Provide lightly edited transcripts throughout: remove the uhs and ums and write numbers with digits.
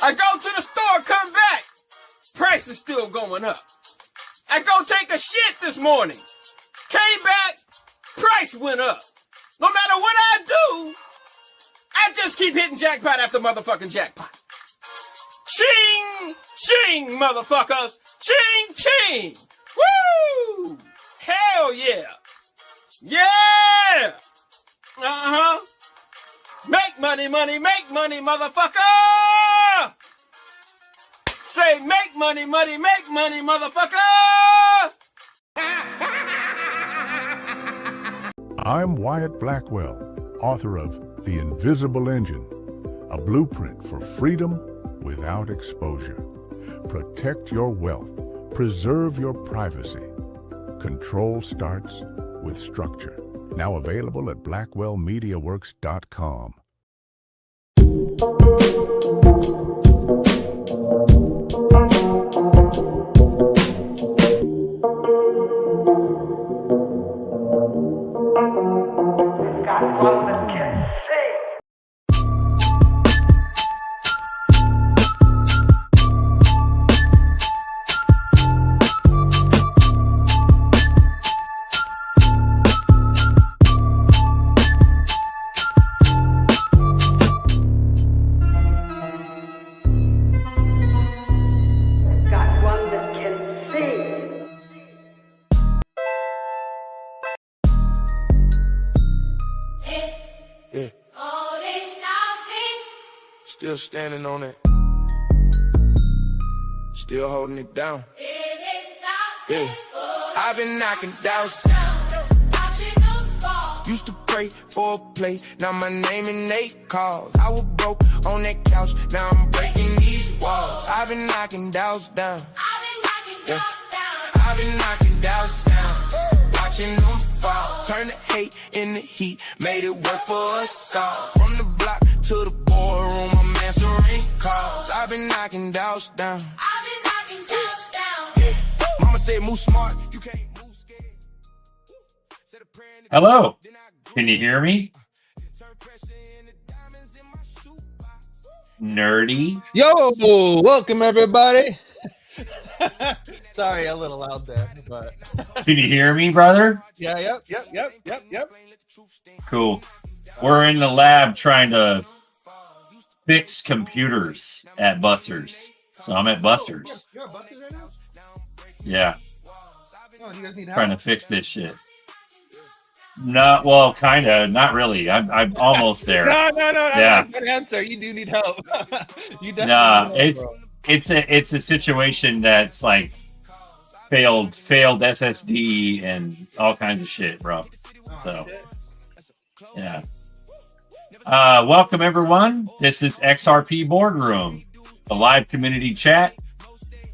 I go to the store, come back. Price is still going up. I go take a shit this morning. Came back, price went up. No matter what I do, I just keep hitting jackpot after motherfucking jackpot. Ching! Ching, motherfuckers! Ching, ching! Woo! Hell yeah! Yeah! Uh-huh! Make money, money, make money, motherfucker! Say make money, money, make money, motherfucker! I'm Wyatt Blackwell, author of The Invisible Engine, a blueprint for freedom without exposure. Protect your wealth, preserve your privacy. Control starts with structure. Now available at blackwellmediaworks.com. Still standing on it. Still holding it down. Yeah. I've been knocking down. Used to pray for a play. Now my name in 8 calls. I was broke on that couch. Now I'm breaking these walls. I've been knocking doubts down. Yeah. I've been knocking doubts down. Watching them fall. Turn the hate into heat. Made it work for us all. From the block to the boardroom, I'm answering calls. I've been knocking doubts down. I've been knocking doubts down. Yeah. Mama said move smart, you can't move scared. Hello, can you hear me? Nerdy. Yo, welcome everybody. Sorry, a little loud there, but Can you hear me, brother? yeah, yep. Cool. We're in the lab trying to fix computers at Buster's. So I'm at Buster's. You're at Buster's right now? Yeah, Oh, you guys need trying help? to fix this shit. Not well, kind of. Not really. I'm almost there. No. Yeah. Good answer. You do need help. You definitely Nah, need help, it's a situation that's like failed SSD and all kinds of shit, bro. So yeah. Welcome everyone. This is XRP Boardroom, a live community chat.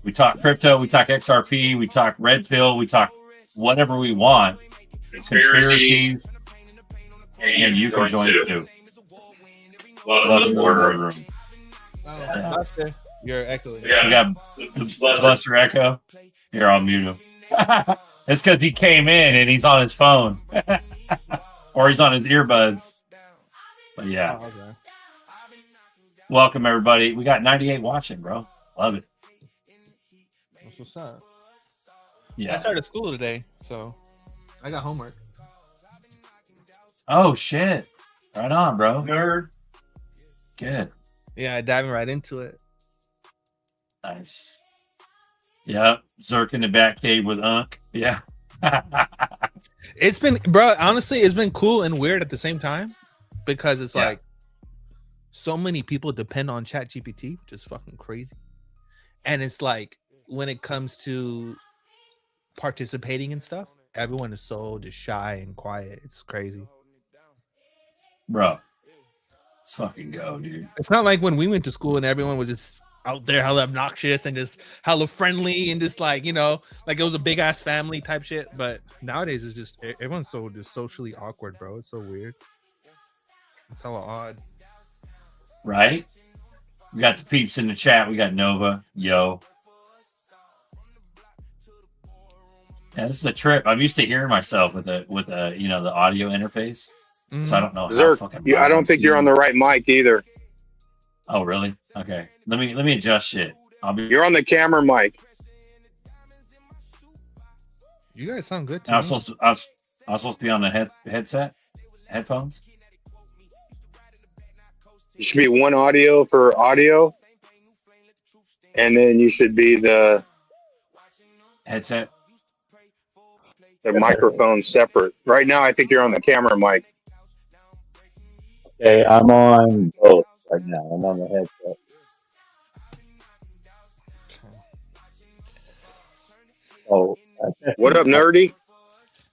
We talk crypto, we talk XRP, we talk red pill, we talk whatever we want. Conspiracies. And you can join too. Welcome to the Boardroom. Oh, Yeah. Buster, you're echoing. We got Buster Echo. Here, I'll mute him. It's because he came in and he's on his phone. Or he's on his earbuds. But yeah. Oh, okay. Welcome, everybody. We got 98 watching, bro. Love it. That's what's up. Yeah. I started school today, so I got homework. Oh, shit. Right on, bro. Nerd. Good. Yeah, diving right into it. Nice. Yep. Zerk in the back cave with Unk. Yeah. It's been, bro, honestly, it's been cool and weird at the same time because it's like so many people depend on ChatGPT, which is fucking crazy. And it's like when it comes to participating in stuff, everyone is so just shy and quiet. It's crazy. Bro. Let's fucking go, dude. It's not like when we went to school and everyone was just out there hella obnoxious and just hella friendly and just like, you know, like it was a big ass family type shit. But nowadays it's just everyone's so just socially awkward, bro. It's so weird. It's hella odd. Right? We got the peeps in the chat. We got Nova. Yo. Yeah, this is a trip. I'm used to hearing myself with the you know, the audio interface. So I don't know how Zerk, fucking I don't think you're on the right mic either. Oh, really? Okay. Let me adjust shit. I'll be. You're on the camera mic. You guys sound good to I me. was supposed to be on the headphones. You should be one audio for audio, and then you should be the Headset. microphone separate. Right now, I think you're on the camera mic. Okay, I'm on both right now. I'm on the headset. Oh, What up, Nerdy?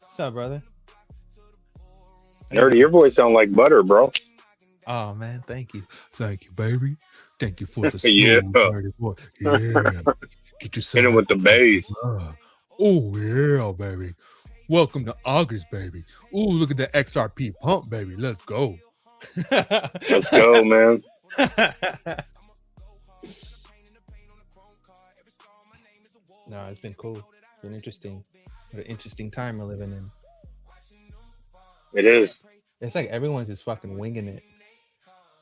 What's up, brother? Nerdy, your voice sounds like butter, bro. Oh man, thank you, baby. Thank you for the Yeah. nerdy voice. Yeah, get yourself Hit him with the bass. Oh yeah, baby. Welcome to August, baby. Ooh, look at the XRP pump, baby. Let's go. Let's go, man. No, it's been cool. It's been interesting. What an interesting time we're living in. It is. It's like everyone's just fucking winging it.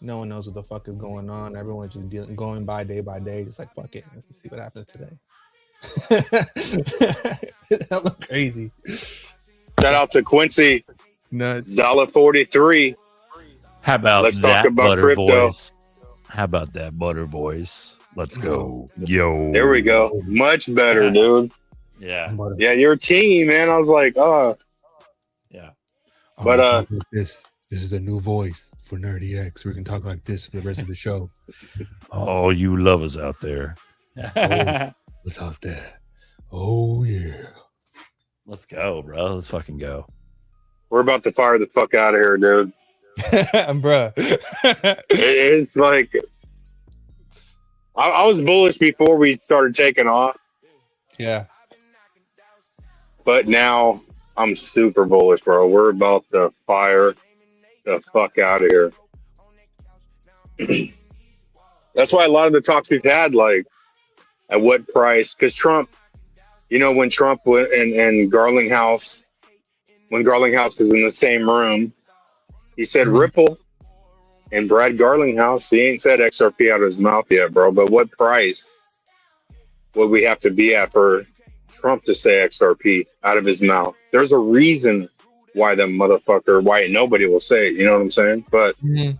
No one knows what the fuck is going on. Everyone's just going by day, just like fuck it. Let's see what happens today. That look crazy. Shout out to Quincy. Nuts. $1.43. How about Let's that talk about butter crypto. voice? How about that butter voice? Let's go. Yo. There we go. Much better, dude. Yeah. Yeah, your team, man. I was like, oh. Yeah. But this is a new voice for Nerdy X. We can talk like this for the rest of the show. All you lovers out there. What's out there? Oh yeah. Let's go, bro. Let's fucking go. we're about to fire the fuck out of here, dude. Bruh. It's like I was bullish before we started taking off, Yeah. but now I'm super bullish, bro. We're about to fire the fuck out of here. That's why a lot of the talks we've had, like, at what price? Because Trump, you know, when Trump went and Garlinghouse, when Garlinghouse was in the same room, he said Ripple, and Brad Garlinghouse, he ain't said XRP out of his mouth yet, bro. But what price would we have to be at for Trump to say XRP out of his mouth? There's a reason why the motherfucker, why nobody will say it. You know what I'm saying? But because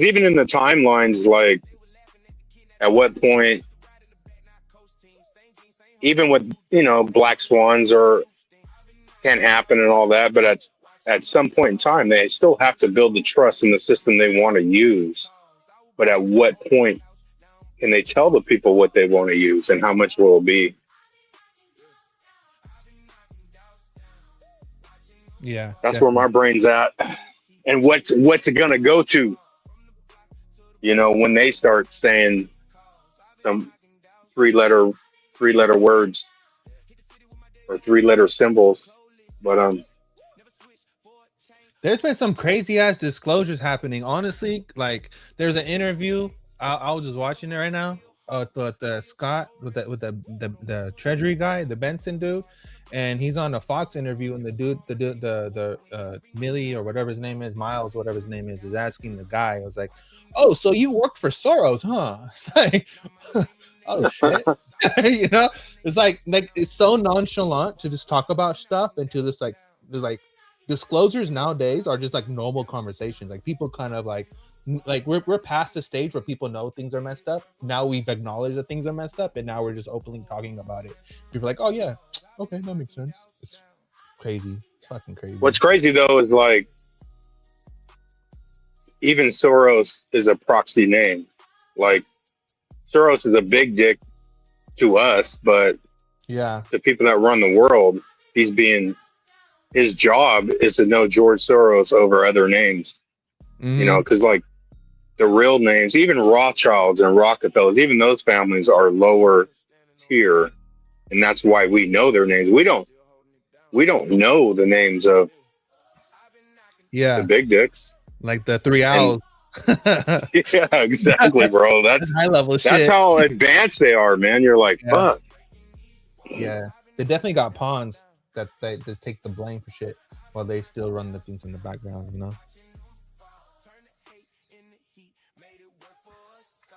even in the timelines, like, at what point, even with, you know, black swans or can't happen and all that, but at some point in time, they still have to build the trust in the system they want to use. But at what point can they tell the people what they want to use and how much will it be? Yeah. That's where my brain's at. And what's it gonna go to? You know, when they start saying some three-letter words or three-letter symbols. But there's been some crazy ass disclosures happening. Honestly, like there's an interview. I was just watching it right now. With the Scott, with the Treasury guy, the Benson dude, and he's on a Fox interview, and the Millie or whatever his name is, Miles, whatever his name is asking the guy. I was like, "Oh, so you worked for Soros, huh?" It's like, oh shit. You know, it's like it's so nonchalant to just talk about stuff and to just like disclosures nowadays are just like normal conversations. Like people kind of like we're past the stage where people know things are messed up. Now we've acknowledged that things are messed up, and now we're just openly talking about it. People are like, oh yeah, okay, that makes sense. It's crazy. It's fucking crazy. what's crazy though is like even Soros is a proxy name. Like Soros is a big dick to us, but yeah, the people that run the world, his job is to know George Soros over other names. You know, because like the real names, even Rothschilds and Rockefellers, even those families are lower tier, and that's why we know their names. We don't know the names of the big dicks, like the 3 owls. Yeah, exactly, bro. That's high level shit. That's how advanced they are, man. You're like, fuck. Yeah, they definitely got pawns that they just take the blame for shit while they still run the things in the background, you know.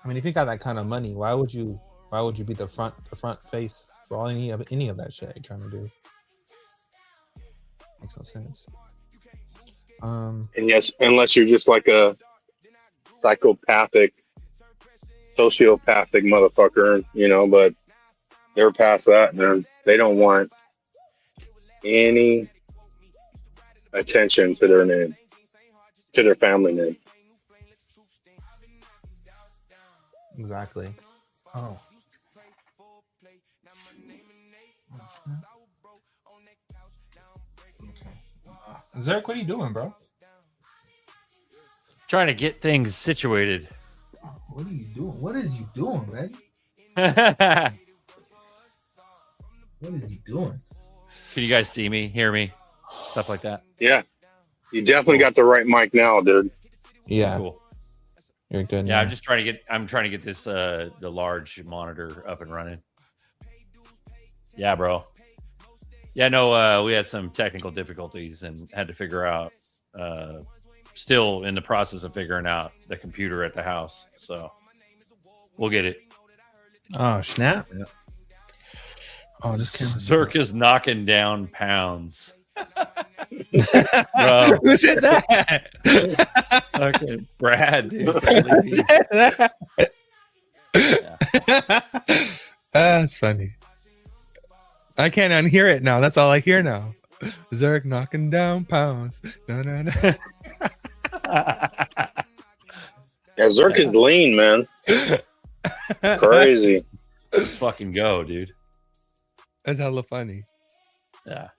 I mean, if you got that kind of money, why would you be the front face for all any of that shit you're trying to do? Makes no sense. And yes, unless you're just like a psychopathic, sociopathic motherfucker, you know, but they're past that, man. They don't want any attention to their name, to their family name. Exactly. Oh. Okay. Zerk, what are you doing, bro? Trying to get things situated. What are you doing? What is you doing, man? What is he doing? Can you guys see me, hear me, stuff like that? Yeah, you definitely got the right mic now, dude. Yeah, Cool. You're good. Yeah, now. I'm trying to get this the large monitor up and running. Yeah, bro. Yeah, no, we had some technical difficulties and had to figure out. Still in the process of figuring out the computer at the house, so we'll get it. Oh snap! Yeah. Oh, this camera. Zerk is knocking down pounds. Bro. Who said that? Okay, Brad, dude. Who said that? That's funny. I can't unhear it now. That's all I hear now. Zerk knocking down pounds. No, no, no. Yeah, Zerk is lean, man. Crazy. Let's fucking go, dude. That's hella funny. Yeah.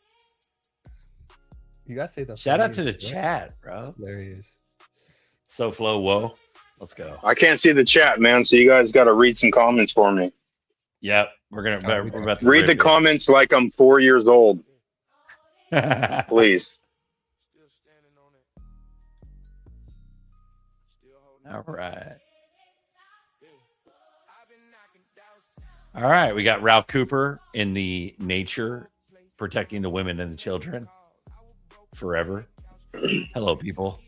You gotta say that. Shout out to the chat, bro. That's hilarious. So flow, whoa. Let's go. I can't see the chat, man. So you guys got to read some comments for me. Yep. We're about to Read the comments like I'm 4 years old, please. All right. All right. We got Ralph Cooper in the nature, protecting the women and the children forever. Hello, people.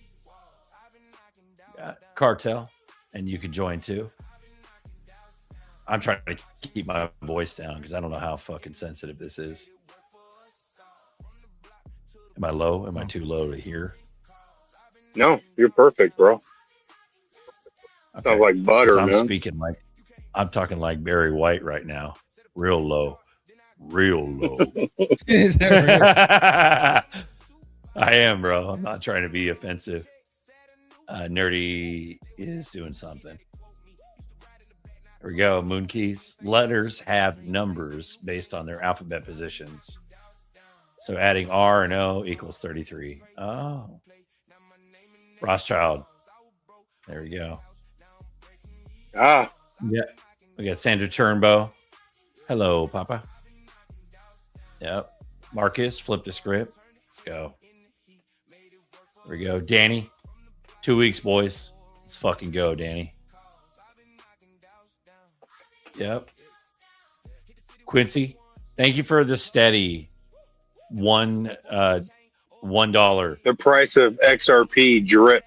Cartel, and you can join too. I'm trying to keep my voice down because I don't know how fucking sensitive this is. Am I low? Am I too low to hear? No, you're perfect, bro. Okay. Sounds like butter, I'm man. speaking like I'm talking like Barry White right now. Real low. Real low. Is that real? I am, bro. I'm not trying to be offensive. Nerdy is doing something. Here we go. Moon keys. Letters have numbers based on their alphabet positions. So adding R and O equals 33. Oh. Rothschild. There we go. Ah, Yeah. We got Sandra Turnbow. Hello, Papa. Yep. Marcus, flip the script. Let's go. There we go. Danny. 2 weeks, boys. Let's fucking go, Danny. Yep. Quincy, thank you for the steady $1. the price of XRP drip.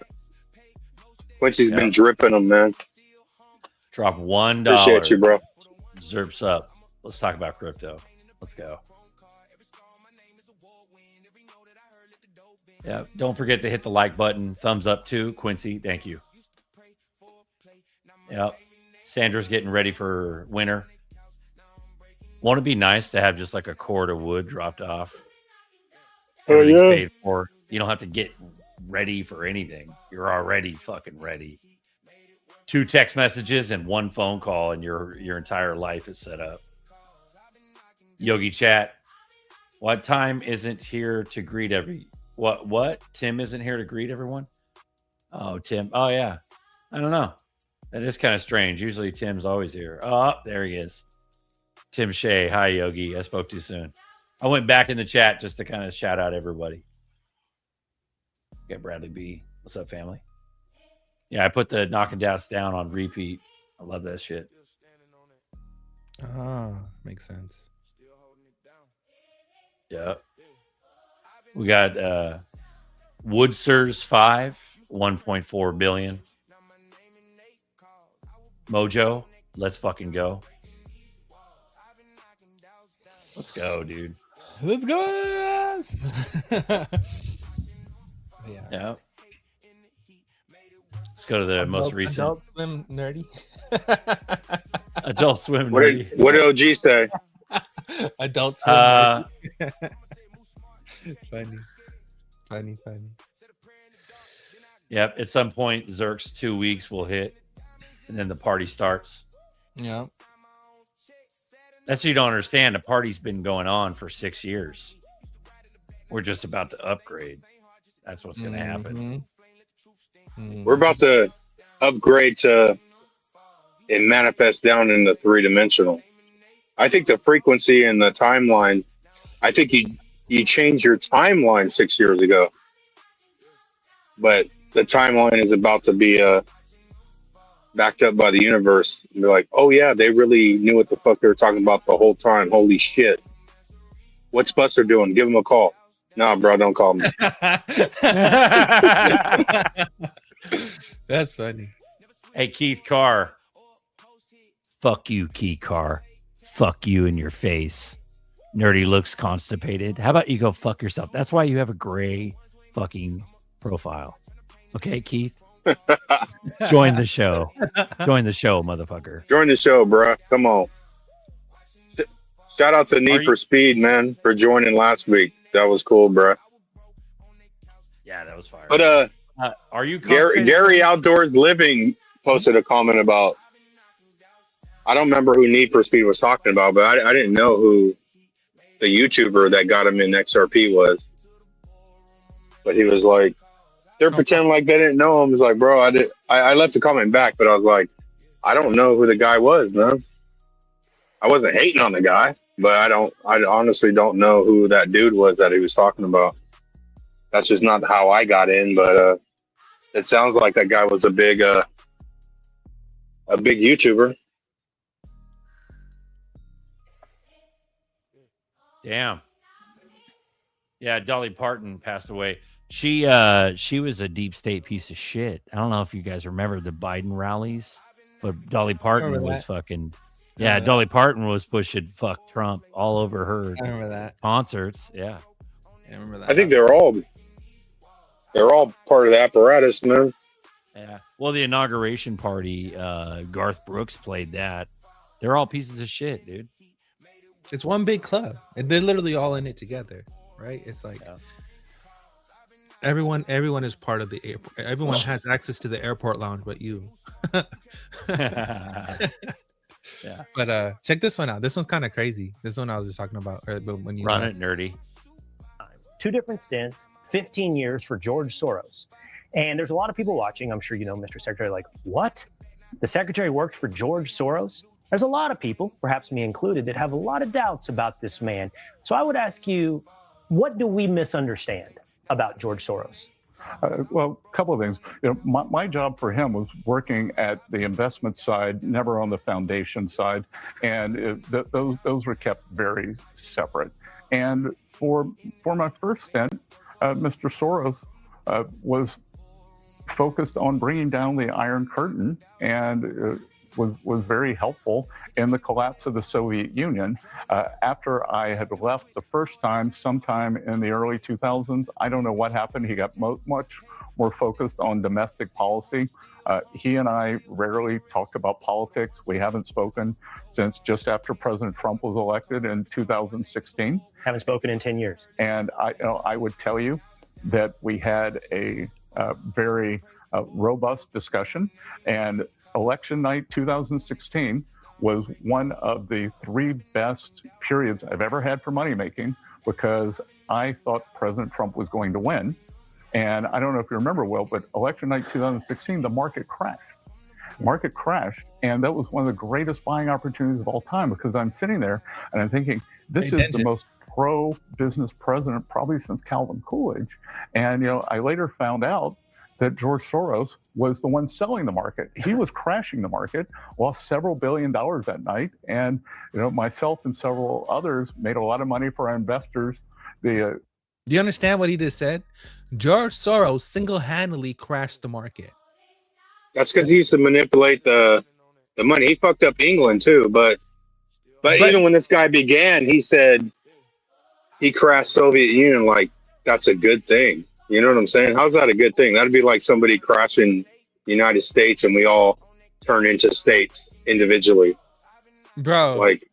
Quincy's been dripping them, man. Drop $1. Appreciate you, bro. Zerps up. Let's talk about crypto. Let's go. Yeah, don't forget to hit the like button. Thumbs up too, Quincy. Thank you. Yep. Sandra's getting ready for winter. Won't it be nice to have just like a cord of wood dropped off? Everything's paid for. You don't have to get ready for anything. You're already fucking ready. 2 text messages and 1 phone call, and your entire life is set up. Yogi chat. What time isn't here to greet What? Tim isn't here to greet everyone? Oh, Tim. Oh, yeah. I don't know. That is kind of strange. Usually Tim's always here. Oh, there he is. Tim Shea. Hi, Yogi. I spoke too soon. I went back in the chat just to kind of shout out everybody. Got Bradley B. What's up, family? Yeah, I put the Knocking Doubts down on repeat. I love that shit. Ah, makes sense. Yeah. We got Woodsers 5, 1.4 billion. Mojo, let's fucking go. Let's go, dude. Let's go. Yeah. Let's go to the most recent Adult Swim nerdy. Adult Swim. What did OG say? Adult Swim. Nerdy. Funny. Yep. At some point, Zerk's 2 weeks will hit, and then the party starts. Yeah. That's what you don't understand. The party's been going on for 6 years. We're just about to upgrade. That's what's going to happen. We're about to upgrade to and manifest down in the 3-dimensional. I think the frequency and the timeline, I think you changed your timeline 6 years ago, but the timeline is about to be backed up by the universe. And they're like, oh yeah, they really knew what the fuck they were talking about the whole time. Holy shit. What's Buster doing? Give him a call. Nah, bro, don't call me. That's funny. Hey, Keith Carr. Fuck you, Keith Carr. Fuck you in your face. Nerdy looks constipated. How about you go fuck yourself? That's why you have a gray fucking profile. Okay, Keith? Join the show. Join the show, motherfucker. Join the show, bro. Come on. Shout out to Need for Speed, man, for joining last week. That was cool, bro. Yeah, that was fire. But are you Gary Outdoors Living posted a comment about, I don't remember who Need for Speed was talking about, but I didn't know who the YouTuber that got him in XRP was. But he was like, they're pretending like they didn't know him. He's like, bro, I left a comment back, but I was like, I don't know who the guy was, man. I wasn't hating on the guy, but I honestly don't know who that dude was that he was talking about. That's just not how I got in, but it sounds like that guy was a big YouTuber. Damn. Yeah, Dolly Parton passed away. She was a deep state piece of shit. I don't know if you guys remember the Biden rallies, but Dolly Parton was fucking Dolly Parton was pushing fuck Trump all over her concerts. Yeah. I remember that. I think they're all part of the apparatus, man. Yeah. Well, the inauguration party, Garth Brooks played that. They're all pieces of shit, dude. It's one big club, and they're literally all in it together, right? It's like everyone is part of the airport. Everyone has access to the airport lounge, but you. Yeah. But check this one out. This one's kind of crazy. This one I was just talking about. But when you run it, nerdy. 2 different stints, 15 years for George Soros. And there's a lot of people watching. I'm sure you know, Mr. Secretary, like, what? The secretary worked for George Soros? There's a lot of people, perhaps me included, that have a lot of doubts about this man. So I would ask you, what do we misunderstand about George Soros? Well, a couple of things. You know, my job for him was working at the investment side, never on the foundation side, and those were kept very separate. And for my first stint, Mr. Soros was focused on bringing down the Iron Curtain and was very helpful in the collapse of the Soviet Union. After I had left the first time, sometime in the early 2000s, I don't know what happened. He got much more focused on domestic policy. He and I rarely talked about politics. We haven't spoken since just after President Trump was elected in 2016. Haven't spoken in 10 years. And I would tell you that we had a very robust discussion, and election night 2016 was one of the 3 best periods I've ever had for money making, because I thought President Trump was going to win. And I don't know if you remember, Will, but election night 2016, the market crashed. And that was one of the greatest buying opportunities of all time, because I'm sitting there and I'm thinking, this is the most pro-business president probably since Calvin Coolidge. And, I later found out that George Soros was the one selling the market. He was crashing the market, lost several $1 billion that night. And, myself and several others made a lot of money for our investors. Do you understand what he just said? George Soros single-handedly crashed the market. That's because he used to manipulate the the money. He fucked up England too, but even when this guy began, he said he crashed Soviet Union like that's a good thing. You know what I'm saying? How's that a good thing? That'd be like somebody crashing the United States and we all turn into states individually. Bro. Like,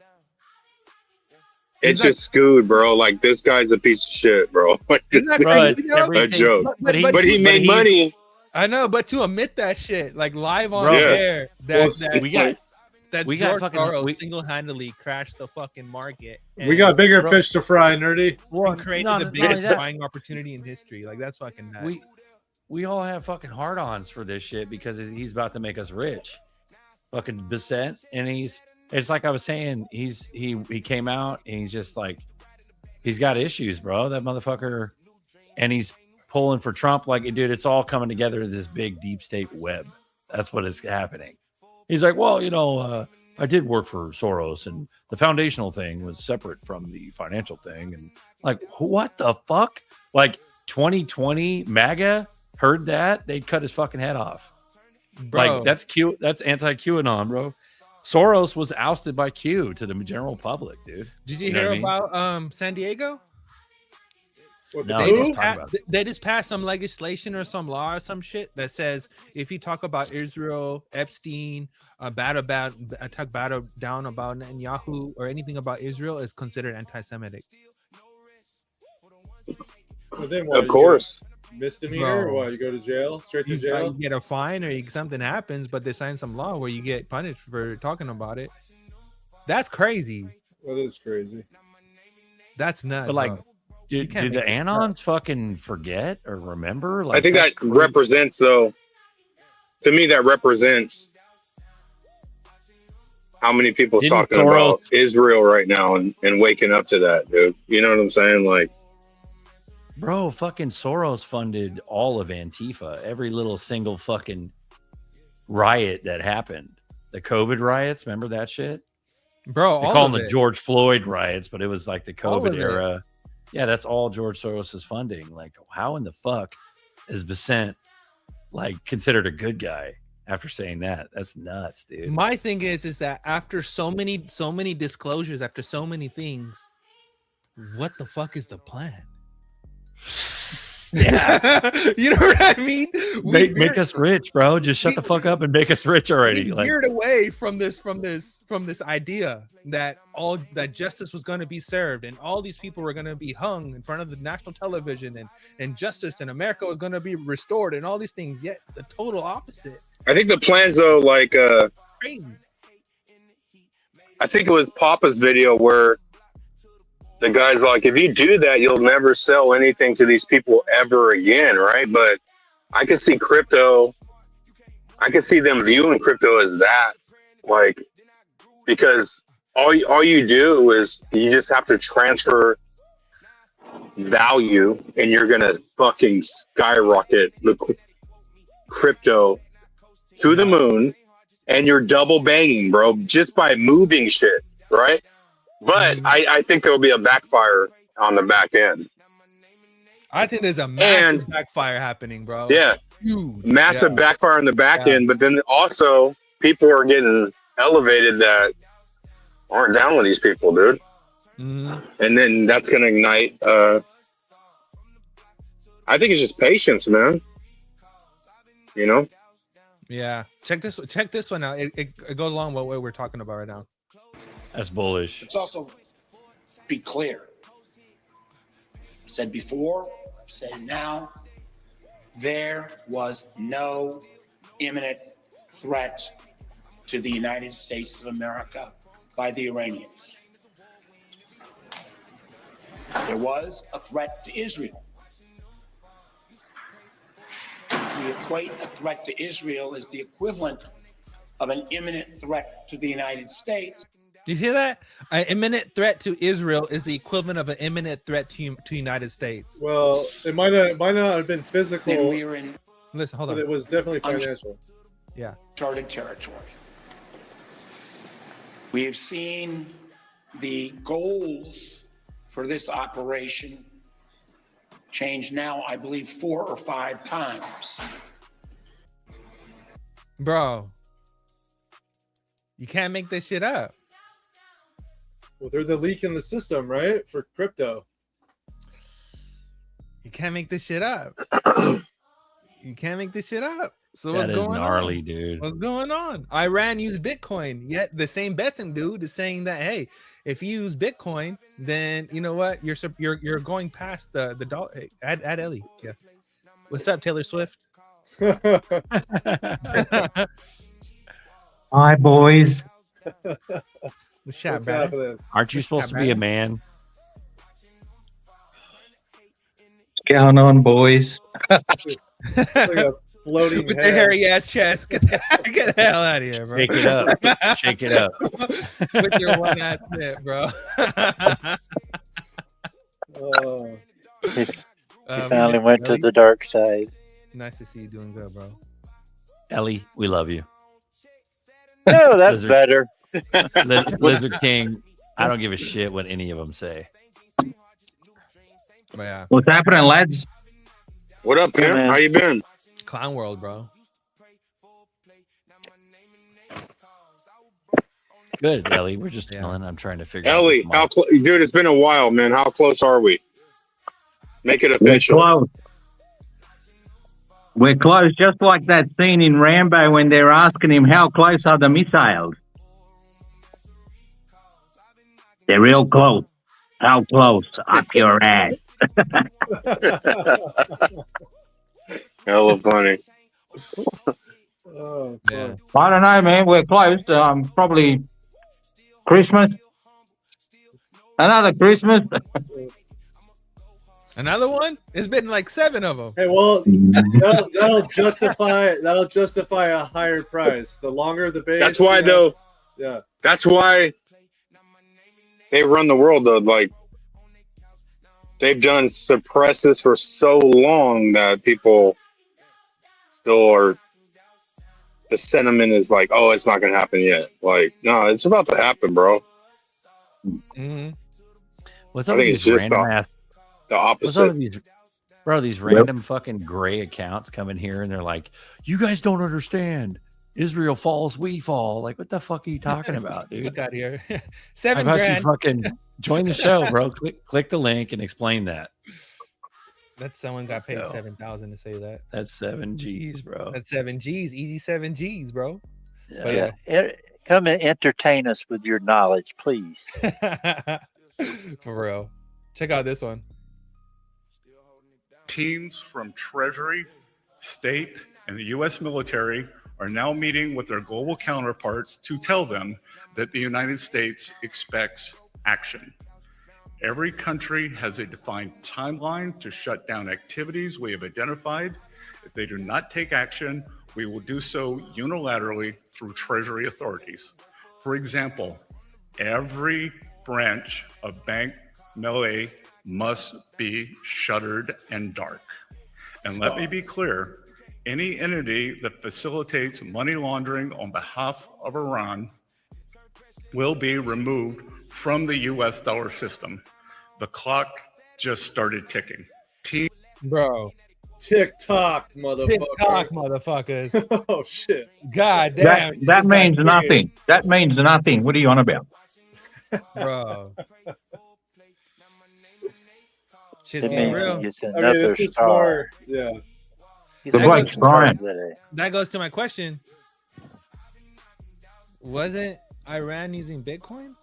it's just screwed, bro. Like, this guy's a piece of shit, bro. Like, this crazy, a joke. But he made money. I know, but to admit that shit, like live on Bro. air, that we got George fucking Soros single-handedly crashed the fucking market. We got bigger fish to fry, nerdy. And created the biggest buying opportunity in history. Like, that's fucking nuts. We all have fucking hard-ons for this shit because he's about to make us rich. Fucking Bissett, and it's like I was saying, he came out and he's just like, he's got issues, bro. That motherfucker, and he's pulling for Trump. Like, dude, it's all coming together this big deep state web. That's what is happening. He's like, well, you know, I did work for Soros, and the foundational thing was separate from the financial thing. And like, what the fuck? Like 2020 MAGA heard that, they'd cut his fucking head off. Bro. Like, that's anti-QAnon, bro. Soros was ousted by Q to the general public, dude. Did you hear about San Diego? No, they just passed some legislation or some law or some shit that says if you talk about Israel, Epstein, talk bad down about Netanyahu or anything about Israel is considered anti-Semitic. Well, then what, of course. Misdemeanor or what? You go to jail, straight to jail? You get a fine or something happens, but they sign some law where you get punished for talking about it. That's crazy. That is crazy. That's nuts. But like, bro. do the Anons fucking forget or remember? Like, I think that represents, though, to me, that represents how many people talking about Israel right now and waking up to that, dude. You know what I'm saying? Like, bro, fucking Soros funded all of Antifa, every little single fucking riot that happened. The COVID riots, remember that shit? Bro, they call them the George Floyd riots, but it was like the COVID era. Yeah, that's all George Soros is funding. Like, how in the fuck is Bissett like considered a good guy after saying that? That's nuts, dude. My thing is that after so many disclosures, after so many things, what the fuck is the plan? Yeah. You know what I mean? Make us rich, bro. Just shut the fuck up and make us rich already. We veered away from this idea that justice was going to be served and all these people were going to be hung in front of the national television and justice in America was going to be restored and all these things. Yet the total opposite. I think the plans, though, like crazy. I think it was Papa's video where the guy's like, if you do that, you'll never sell anything to these people ever again, right? But I can see crypto. I can see them viewing crypto as that, like, because all you do is you just have to transfer value, and you're gonna fucking skyrocket the crypto to the moon, and you're double banging, bro, just by moving shit, right? But I think there'll be a backfire on the back end. I think there's a massive backfire happening, bro. Yeah. Huge. Massive backfire on the back end, but then also people are getting elevated that aren't down with these people, dude. Mm-hmm. And then that's going to ignite. I think it's just patience, man. You know? Yeah. Check this one out. It goes along with what we're talking about right now. That's bullish. Let's also be clear. Said before, said now, there was no imminent threat to the United States of America by the Iranians. There was a threat to Israel. We equate a threat to Israel as the equivalent of an imminent threat to the United States. You hear that? An imminent threat to Israel is the equivalent of an imminent threat to United States. Well, it might not have been physical. Then we were in. Listen, hold on. But it was definitely financial. Yeah. Uncharted territory. We have seen the goals for this operation change now, I believe, 4 or 5 times. Bro. You can't make this shit up. Well, they're the leak in the system, right? For crypto. You can't make this shit up. You can't make this shit up. So That what's is going gnarly, on? dude. What's going on? Iran used Bitcoin, yet the same Besson dude is saying that, hey, if you use Bitcoin, then you know what? You're going past the dollar. Hey, add Ellie. Yeah. What's up, Taylor Swift? Hi, boys. What's up, What's brother? happening? Aren't you supposed to be a man? What's going on, boys? It's like a floating With head. the hairy ass chest. Get the hell out of here, bro. Shake it up. Shake it up. With your one ass tip, bro. Oh. He Um, finally went to Ellie, the dark side. nice to see you doing good, bro. Ellie, we love you. No, that's Lizard. better. Lizard King, I don't give a shit what any of them say. But yeah, What's happening, lads? What up, Hey, pimp? man. How you been? clown world, bro. Good, Ellie. We're just Yeah. chilling. I'm trying to figure out. Ellie, this mic. dude, it's been a while, man. How close are we? Make it We're official. close. We're close, just like that scene in Rambo when they're asking him how close are the missiles. They're real close. How close? Up your ass. Hella funny. Oh, Yeah. I don't know, man. We're close. Probably Christmas. Another Christmas. Another one? It's been like 7 of them. Hey, well, that'll justify a higher price. The longer the base. That's why, you know, though. Yeah. That's why they run the world, though. Like, they've done suppress this for so long that people still are. The sentiment is like, oh, it's not going to happen yet. Like, no, it's about to happen, bro. Mm-hmm. What's I up with think it's these just random ass? the What's up opposite. with these, bro? These random fucking gray accounts come in here and they're like, "You guys don't understand. Israel falls, we fall." Like, what the fuck are you talking about, dude? Look out here. How 7 about you grand. fucking join the show, bro? Click the link and explain that. That's someone got paid So- 7,000 to say that. That's 7 G's, bro. That's 7 G's. Easy 7 G's, bro. Yeah. But Yeah. Come and entertain us with your knowledge, please. For real. Check out this one. Teams from Treasury, State, and the U.S. military are now meeting with their global counterparts to tell them that the United States expects action. Every country has a defined timeline to shut down activities we have identified. If they do not take action, we will do so unilaterally through Treasury authorities. For example, every branch of Bank Melee must be shuttered and dark. And let me be clear, any entity that facilitates money laundering on behalf of Iran will be removed from the US dollar system. The clock just started ticking. Bro. TikTok, motherfucker. TikTok, motherfuckers. Oh, shit. God damn. That means nothing. That means nothing. What are you on about? Bro. Shit's It getting means real. he gets I mean, another this is star. more, yeah. He's The another Blake's star Brian. today. That goes to my question. Wasn't Iran using Bitcoin?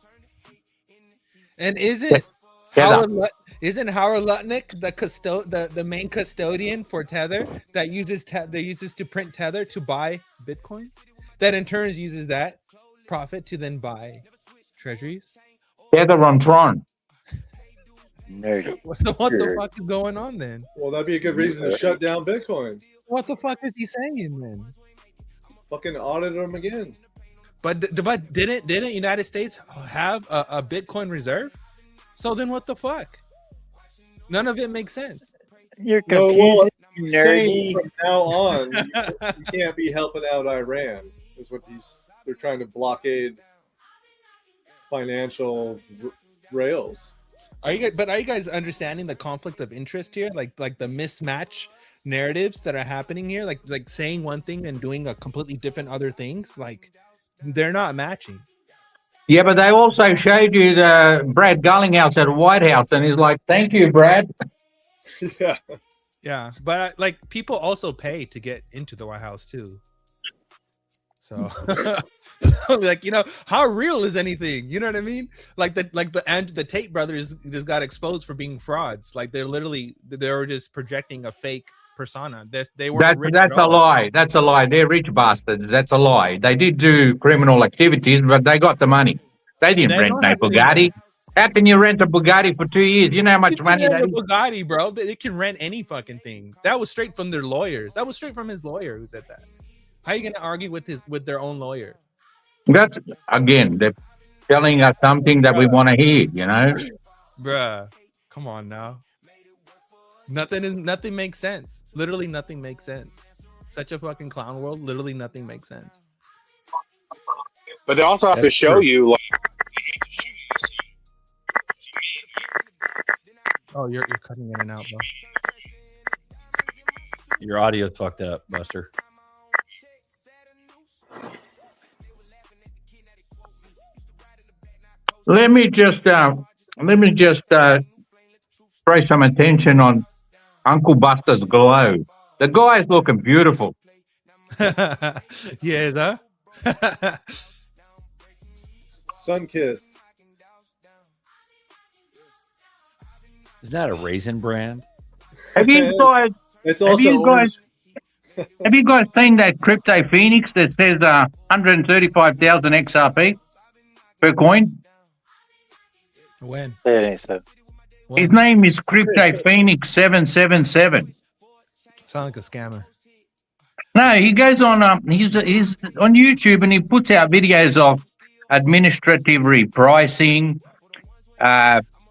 And isn't Howard Lutnick the main custodian for Tether that uses to print Tether to buy Bitcoin? That in turn uses that profit to then buy treasuries? Tether on Tron. Nerdy. What the fuck is going on then? Well, that'd be a good reason to shut down Bitcoin. What the fuck is he saying then? Fucking audit them again. But didn't United States have a Bitcoin reserve? So then what the fuck? None of it makes sense. You're No, confusing, well, you saying nerdy. from now on, you can't be helping out Iran. Is what they're trying to blockade financial rails. Are you guys understanding the conflict of interest here? Like the mismatch narratives that are happening here, like saying one thing and doing a completely different other things. Like They're not matching. Yeah, but they also showed you the Brad Garlinghouse at the White House, and he's like, "Thank you, Brad." Yeah. Yeah, but like people also pay to get into the White House too. So, like, you know, how real is anything? You know what I mean? Like the Tate brothers just got exposed for being frauds. Like they were just projecting a fake persona. They weren't rich That's at a all. lie. That's a lie. They're rich bastards. That's a lie. They did do criminal activities, but they got the money. They didn't They rent don't no have any Bugatti. money. How can you rent a Bugatti for 2 years? You know how much You money can that rent a is? Bugatti, bro. They can rent any fucking thing. That was straight from their lawyers. That was straight from his lawyer who said that. How are you gonna argue with their own lawyer? That's again, they're telling us something that we want to hear. You know, Bruh, come on now. Nothing makes sense. Literally nothing makes sense. Such a fucking clown world. Literally nothing makes sense. But they also have to That's show true. you, like, Oh, you're cutting in and out, bro. Your audio's fucked up, Buster. let me just throw some attention on Uncle Buster's glow. The guy's looking beautiful. Yes, huh? Sun kissed. Isn't that a raisin brand? Have you guys? It's have also you guys? orange. Have you guys seen that Crypto Phoenix that says 135,000 XRP per coin? When? It ain't so. His name is Crypto Phoenix 777. Sound like a scammer. No, he goes on. He's on YouTube and he puts out videos of administrative repricing,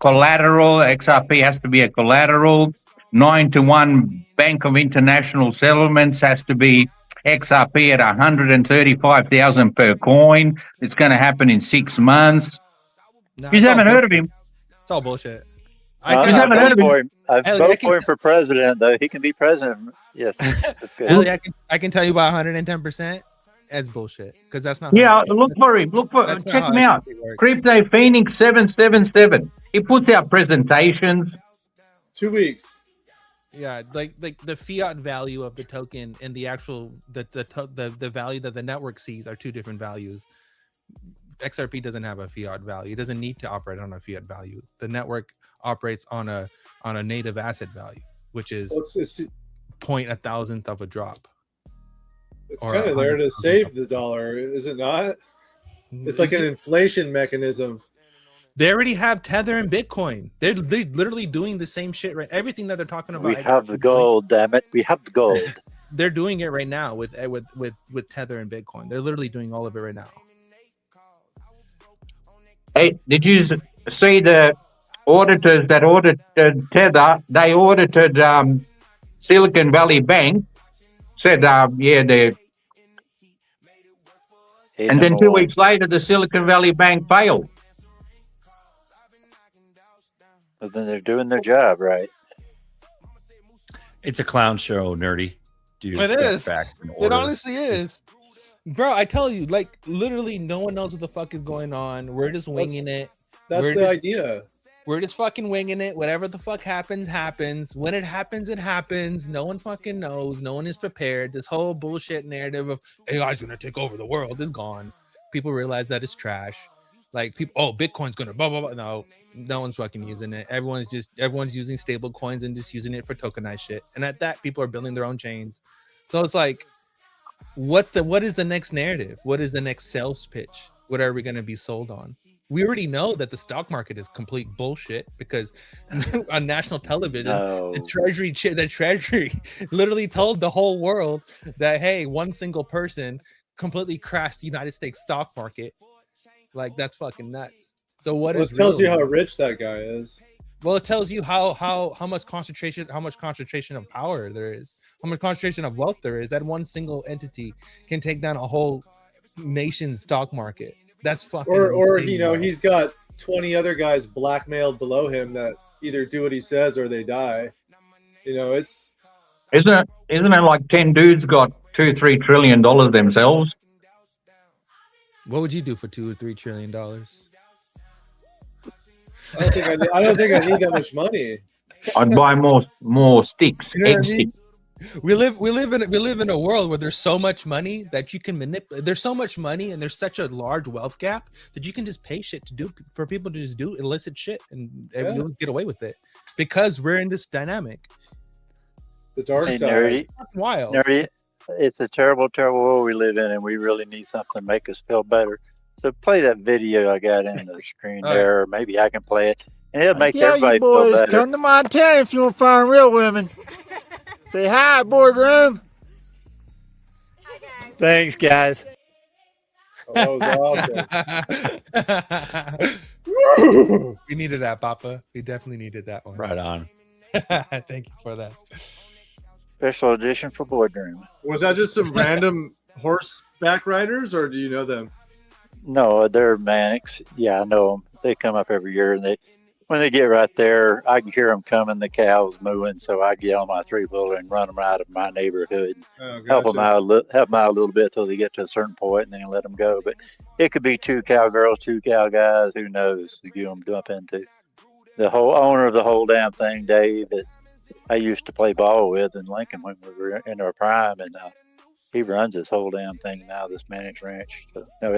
collateral. XRP has to be a collateral. 9-to-1 Bank of International Settlements has to be XRP at 135,000 per coin. It's going to happen in 6 months. Nah, You it's all haven't heard of bullshit. him. It's all bullshit. I haven't heard of him. vote for him. I Ellie, vote I can- for him for president, though. He can be president. Yes, that's good. Ellie, I can tell you about 110%. That's bullshit. Because that's not. Yeah, look for him. Look for That's not check how him out. XRP works. Crypto Phoenix 777. He puts out presentations. 2 weeks. Yeah, like the fiat value of the token and the actual the value that the network sees are two different values. XRP doesn't have a fiat value. It doesn't need to operate on a fiat value. The network operates on a native asset value, which is Well, it's 0.1,000th of a drop. It's Or kind of there to 100,000th save the dollar, is it not? It's like an Mm-hmm. inflation mechanism. They already have Tether and Bitcoin. They're literally doing the same shit, right? Everything that they're talking about. We have the gold, damn it. We have the gold. They're doing it right now with Tether and Bitcoin. They're literally doing all of it right now. Hey, did you see the auditors that audited Tether? They audited Silicon Valley Bank. Said, yeah, they. And then 2 weeks later, the Silicon Valley Bank failed. But then they're doing their job, right? It's a clown show, nerdy. Dude, It is. Facts in It order. honestly is. Bro, I tell you, like, literally no one knows what the fuck is going on. We're just winging it. That's We're the just- idea. We're just fucking winging it. Whatever the fuck happens, happens. When it happens, it happens. No one fucking knows. No one is prepared. This whole bullshit narrative of AI's gonna take over the world is gone. People realize that it's trash. Like people, oh, Bitcoin's gonna blah blah blah. No one's fucking using it. Everyone's using stable coins and just using it for tokenized shit. And at that, people are building their own chains. So it's like, what is the next narrative? What is the next sales pitch? What are we gonna be sold on? We already know that the stock market is complete bullshit because on national television, the treasury literally told the whole world that, hey, one single person completely crashed the United States stock market. Like, that's fucking nuts. So what Well, is it tells real? you how rich that guy is. Well, it tells you how much concentration of power there is, how much concentration of wealth there is. That one single entity can take down a whole nation's stock market. That's fucking. Or insane, you know, bro. he's got 20 other guys blackmailed below him that either do what he says or they die. You know, it's Isn't it like 10 dudes got $2-3 trillion themselves? What would you do for $2 or $3 trillion? I don't think I need that much money. I'd buy more sticks. You know what I Egg mean? sticks. We live in a world where there's so much money that you can manipulate. There's so much money and there's such a large wealth gap that you can just pay shit to do for people to just do illicit shit and you'll get away with it because we're in this dynamic. The dark Hey, side. nerdy, Wild. nerdy, it's a terrible, terrible world we live in, and we really need something to make us feel better. So play that video I got in the screen there, or maybe I can play it, and it'll make everybody feel better. Come to Montana if you want to find real women. Say hi, boardroom. Thanks, guys. Oh, that was awesome. We needed that, Papa. We definitely needed that one. Right on. Thank you for that. Special edition for boardroom. Was that just some random horseback riders, or do you know them? No, they're Manics. Yeah, I know them. They come up every year, and when they get right there, I can hear them coming. The cows mooing, so I get on my 3-wheeler and run them out of my neighborhood. Oh, help gotcha. them out a little bit till they get to a certain point, and then let them go. But it could be 2 cowgirls, 2 cow guys. Who knows? You them dump into the whole owner of the whole damn thing, Dave, that I used to play ball with in Lincoln when we were in our prime, and he runs this whole damn thing now, this Mannix Ranch. So no,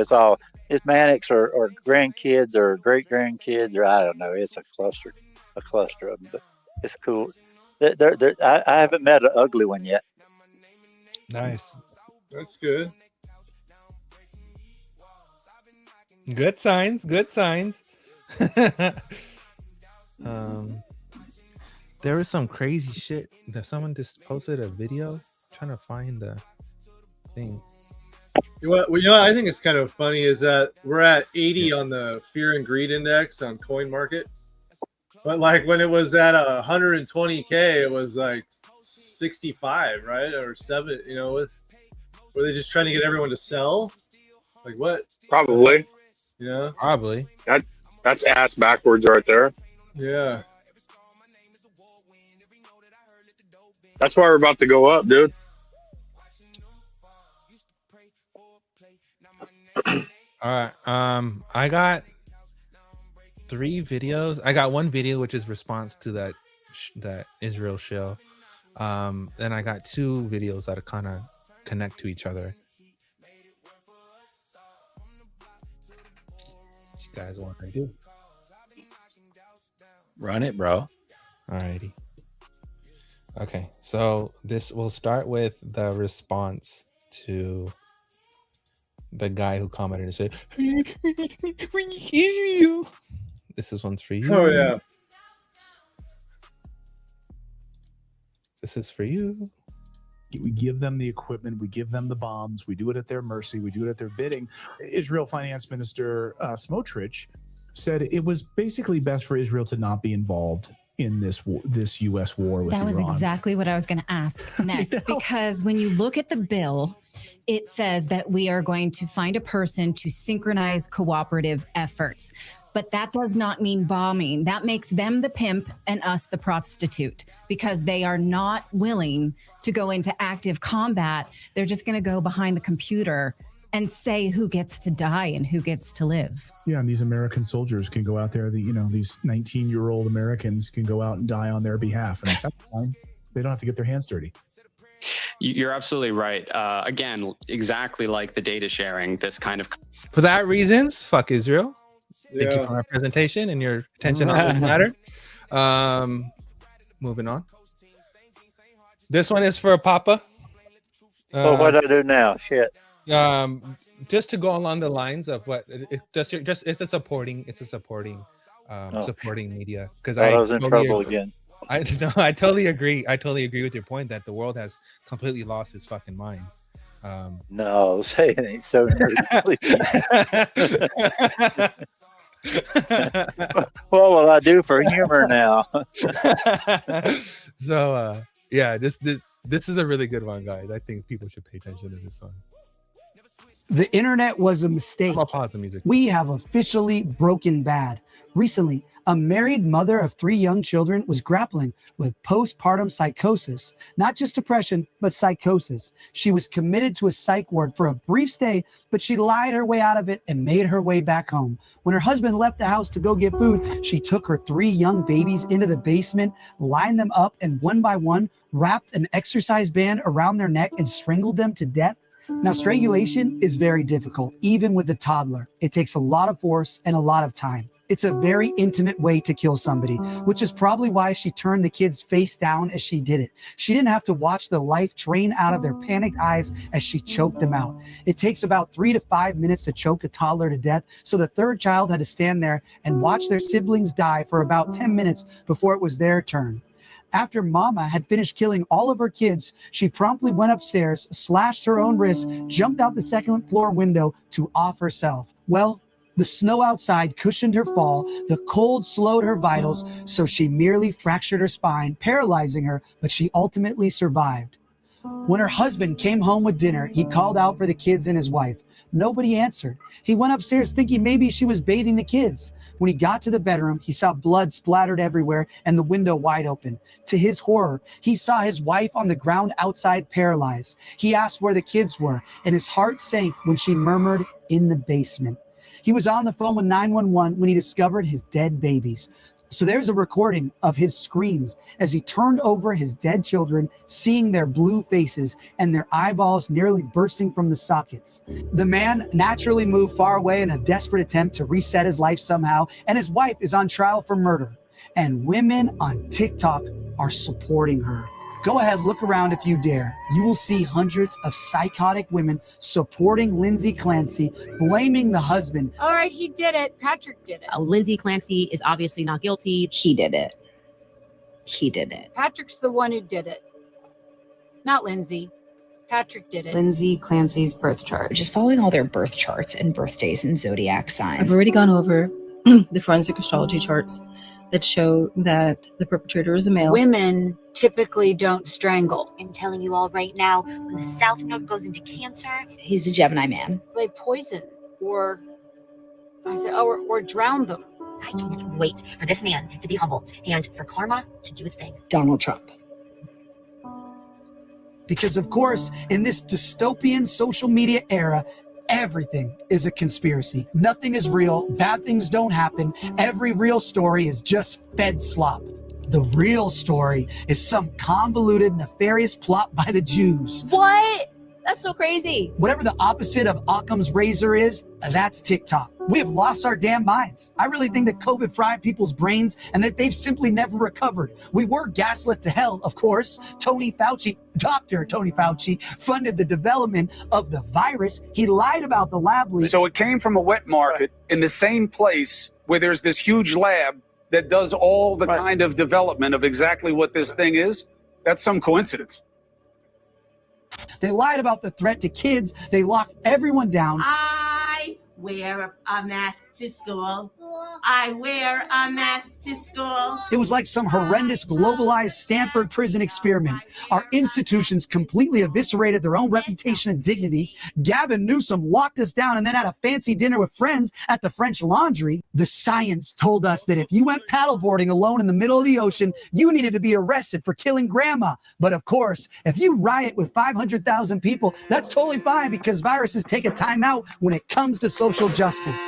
it's Mannix or grandkids or great grandkids, or I don't know. It's a cluster of them, but it's cool. I haven't met an ugly one yet. Nice. That's good. Good signs. Good signs. There was some crazy shit that someone just posted a video. I'm trying to find the thing. Well, you know what I think is kind of funny is that we're at 80 on the fear and greed index on coin market, but like when it was at 120K, it was like 65, right, or 7. You know, were they just trying to get everyone to sell? Like what? Probably. Yeah. Probably. That's ass backwards right there. Yeah. That's why we're about to go up, dude. All right. I got 3 videos. I got one video which is response to that Israel show. Then I got 2 videos that kind of connect to each other. What you guys want to do? Run it, bro. Alrighty. Okay, so this will start with the response to the guy who commented and said, "This is one's for you." Oh yeah. This is for you. We give them the equipment. We give them the bombs. We do it at their mercy. We do it at their bidding. Israel Finance Minister Smotrich said it was basically best for Israel to not be involved in this U.S. war with That was Iran. exactly what I was going to ask next, because when you look at the bill, it says that we are going to find a person to synchronize cooperative efforts. But that does not mean bombing. That makes them the pimp and us the prostitute, because they are not willing to go into active combat. They're just going to go behind the computer and say who gets to die and who gets to live. Yeah, and these American soldiers can go out there. These 19-year-old Americans can go out and die on their behalf, and that's fine. They don't have to get their hands dirty. You're absolutely right. Again, exactly like the data sharing, this kind of... For that reasons, fuck Israel. Thank you Yeah. for my presentation and your attention on the matter. Moving on. This one is for Papa. Well, what do I do now? Shit. Just to go along the lines of what it's a supporting supporting media, because I was in trouble again. I totally agree with your point that the world has completely lost its fucking mind. No, say it ain't so nerdy, please. What will I do for humor now? So yeah, this is a really good one, guys. I think people should pay attention to this one. The internet was a mistake. I'll pause the music. We have officially broken bad. Recently, a married mother of 3 young children was grappling with postpartum psychosis, not just depression, but psychosis. She was committed to a psych ward for a brief stay, but she lied her way out of it and made her way back home. When her husband left the house to go get food, she took her 3 young babies into the basement, lined them up, and one by one, wrapped an exercise band around their neck and strangled them to death. Now, strangulation is very difficult, even with the toddler. It takes a lot of force and a lot of time. It's a very intimate way to kill somebody, which is probably why she turned the kids face down as she did it. She didn't have to watch the life drain out of their panicked eyes as she choked them out. It takes about 3 to 5 minutes to choke a toddler to death, so the third child had to stand there and watch their siblings die for about 10 minutes before it was their turn. After Mama had finished killing all of her kids, she promptly went upstairs, slashed her own wrist, jumped out the second floor window to off herself. Well, the snow outside cushioned her fall, the cold slowed her vitals, so she merely fractured her spine, paralyzing her, but she ultimately survived. When her husband came home with dinner, he called out for the kids and his wife. Nobody answered. He went upstairs thinking maybe she was bathing the kids. When he got to the bedroom, he saw blood splattered everywhere and the window wide open. To his horror, he saw his wife on the ground outside paralyzed. He asked where the kids were, and his heart sank when she murmured, "In the basement." He was on the phone with 911 when he discovered his dead babies. So there's a recording of his screams as he turned over his dead children, seeing their blue faces and their eyeballs nearly bursting from the sockets. The man naturally moved far away in a desperate attempt to reset his life somehow, and his wife is on trial for murder. And women on TikTok are supporting her. Go ahead, look around if you dare. You will see hundreds of psychotic women supporting Lindsay Clancy, blaming the husband. All right, he did it. Patrick did it. Lindsay Clancy is obviously not guilty. He did it. He did it. Patrick's the one who did it. Not Lindsay. Patrick did it. Lindsay Clancy's birth chart. Just following all their birth charts and birthdays and zodiac signs. I've already gone over the forensic astrology charts that show that the perpetrator is a male. Women typically don't strangle. I'm telling you all right now, when the South Node goes into Cancer, he's a Gemini man. They poison or drown them. I can't wait for this man to be humbled and for karma to do its thing. Donald Trump. Because of course, in this dystopian social media era, everything is a conspiracy. Nothing is real. Bad things don't happen. Every real story is just Fed slop. The real story is some convoluted, nefarious plot by the Jews. What? That's so crazy. Whatever the opposite of Occam's razor is, that's TikTok. We have lost our damn minds. I really think that COVID fried people's brains and that they've simply never recovered. We were gaslit to hell, of course. Dr. Tony Fauci funded the development of the virus. He lied about the lab leak. So it came from a wet market in the same place where there's this huge lab that does all the kind of development of exactly what this thing is. That's some coincidence. They lied about the threat to kids. They locked everyone down. I wear a mask to school. I wear a mask to school. It was like some horrendous globalized Stanford prison experiment. Our institutions completely eviscerated their own reputation and dignity. Gavin Newsom locked us down and then had a fancy dinner with friends at the French Laundry. The science told us that if you went paddleboarding alone in the middle of the ocean, you needed to be arrested for killing grandma. But of course, if you riot with 500,000 people, that's totally fine because viruses take a time out when it comes to social justice.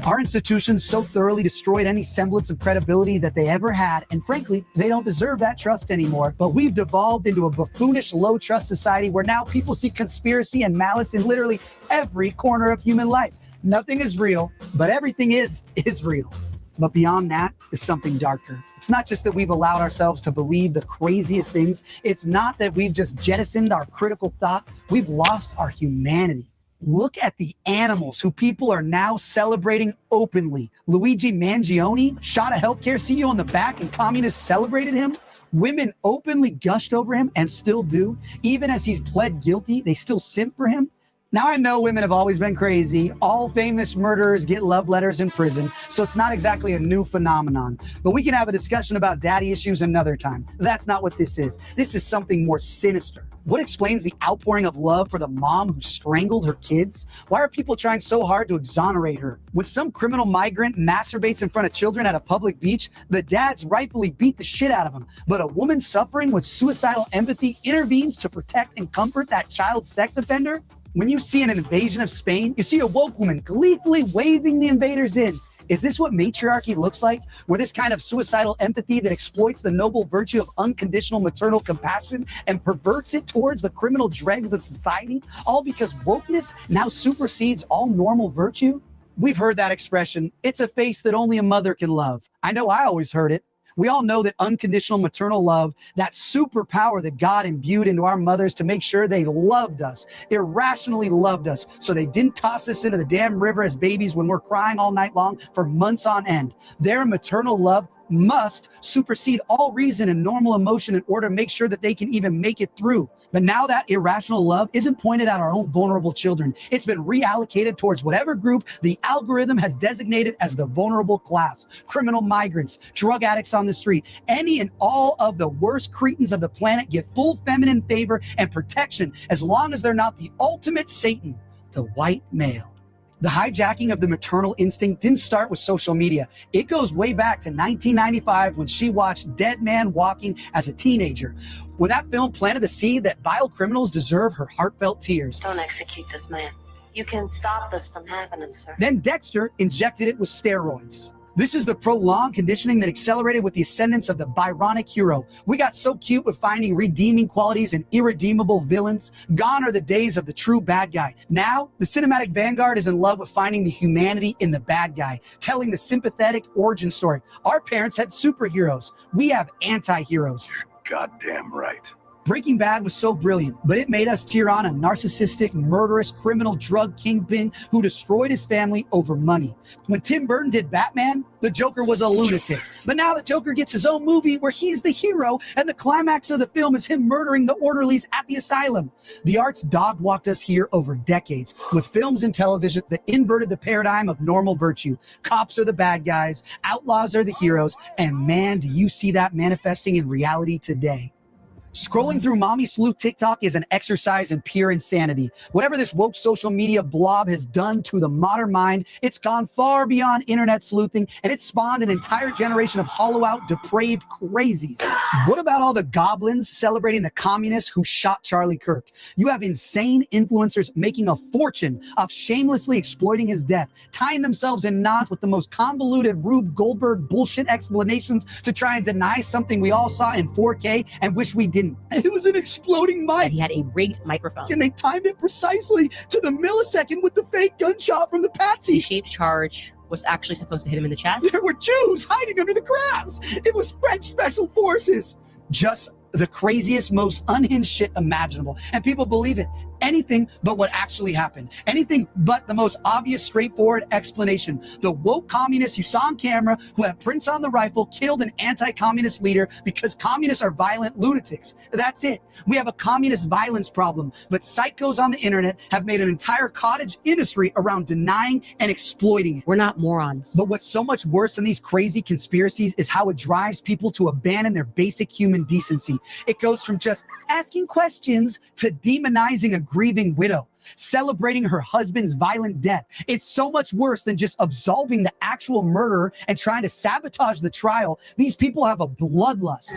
Our institutions so thoroughly destroyed any semblance of credibility that they ever had, and frankly, they don't deserve that trust anymore. But we've devolved into a buffoonish, low-trust society where now people see conspiracy and malice in literally every corner of human life. Nothing is real, but everything is real. But beyond that is something darker. It's not just that we've allowed ourselves to believe the craziest things. It's not that we've just jettisoned our critical thought. We've lost our humanity. Look at the animals who people are now celebrating openly. Luigi Mangione shot a healthcare CEO in the back and communists celebrated him. Women openly gushed over him and still do. Even as he's pled guilty, they still simp for him. Now I know women have always been crazy. All famous murderers get love letters in prison, so it's not exactly a new phenomenon. But we can have a discussion about daddy issues another time. That's not what this is. This is something more sinister. What explains the outpouring of love for the mom who strangled her kids? Why are people trying so hard to exonerate her? When some criminal migrant masturbates in front of children at a public beach, the dads rightfully beat the shit out of him. But a woman suffering with suicidal empathy intervenes to protect and comfort that child sex offender? When you see an invasion of Spain, you see a woke woman gleefully waving the invaders in. Is this what matriarchy looks like? Where this kind of suicidal empathy that exploits the noble virtue of unconditional maternal compassion and perverts it towards the criminal dregs of society, all because wokeness now supersedes all normal virtue? We've heard that expression, it's a face that only a mother can love. I know I always heard it. We all know that unconditional maternal love, that superpower that God imbued into our mothers to make sure they loved us, irrationally loved us, so they didn't toss us into the damn river as babies when we're crying all night long for months on end. Their maternal love must supersede all reason and normal emotion in order to make sure that they can even make it through. But now that irrational love isn't pointed at our own vulnerable children. It's been reallocated towards whatever group the algorithm has designated as the vulnerable class. Criminal migrants, drug addicts on the street, any and all of the worst cretins of the planet get full feminine favor and protection as long as they're not the ultimate Satan, the white male. The hijacking of the maternal instinct didn't start with social media. It goes way back to 1995 when she watched Dead Man Walking as a teenager. When that film planted the seed that vile criminals deserve her heartfelt tears. Don't execute this man. You can stop this from happening, sir. Then Dexter injected it with steroids. This is the prolonged conditioning that accelerated with the ascendance of the Byronic hero. We got so cute with finding redeeming qualities in irredeemable villains. Gone are the days of the true bad guy. Now, the cinematic vanguard is in love with finding the humanity in the bad guy, telling the sympathetic origin story. Our parents had superheroes. We have anti-heroes. Goddamn right. Breaking Bad was so brilliant, but it made us cheer on a narcissistic, murderous, criminal drug kingpin who destroyed his family over money. When Tim Burton did Batman, the Joker was a lunatic. But now the Joker gets his own movie where he's the hero, and the climax of the film is him murdering the orderlies at the asylum. The arts dog-walked us here over decades, with films and television that inverted the paradigm of normal virtue. Cops are the bad guys, outlaws are the heroes, and man, do you see that manifesting in reality today. Scrolling through Mommy Sleuth TikTok is an exercise in pure insanity. Whatever this woke social media blob has done to the modern mind, it's gone far beyond internet sleuthing, and it's spawned an entire generation of hollow-out, depraved crazies. What about all the goblins celebrating the communists who shot Charlie Kirk? You have insane influencers making a fortune off shamelessly exploiting his death, tying themselves in knots with the most convoluted Rube Goldberg bullshit explanations to try and deny something we all saw in 4K and wish we didn't. It was an exploding mic. He had a rigged microphone. And they timed it precisely to the millisecond with the fake gunshot from the patsy. The shaped charge was actually supposed to hit him in the chest. There were Jews hiding under the grass. It was French special forces. Just the craziest, most unhinged shit imaginable. And people believe it. Anything but what actually happened. Anything but the most obvious, straightforward explanation. The woke communists you saw on camera who have prints on the rifle killed an anti-communist leader because communists are violent lunatics. That's it. We have a communist violence problem, but psychos on the internet have made an entire cottage industry around denying and exploiting it. We're not morons. But what's so much worse than these crazy conspiracies is how it drives people to abandon their basic human decency. It goes from just asking questions to demonizing a grieving widow, celebrating her husband's violent death. It's so much worse than just absolving the actual murderer and trying to sabotage the trial. These people have a bloodlust.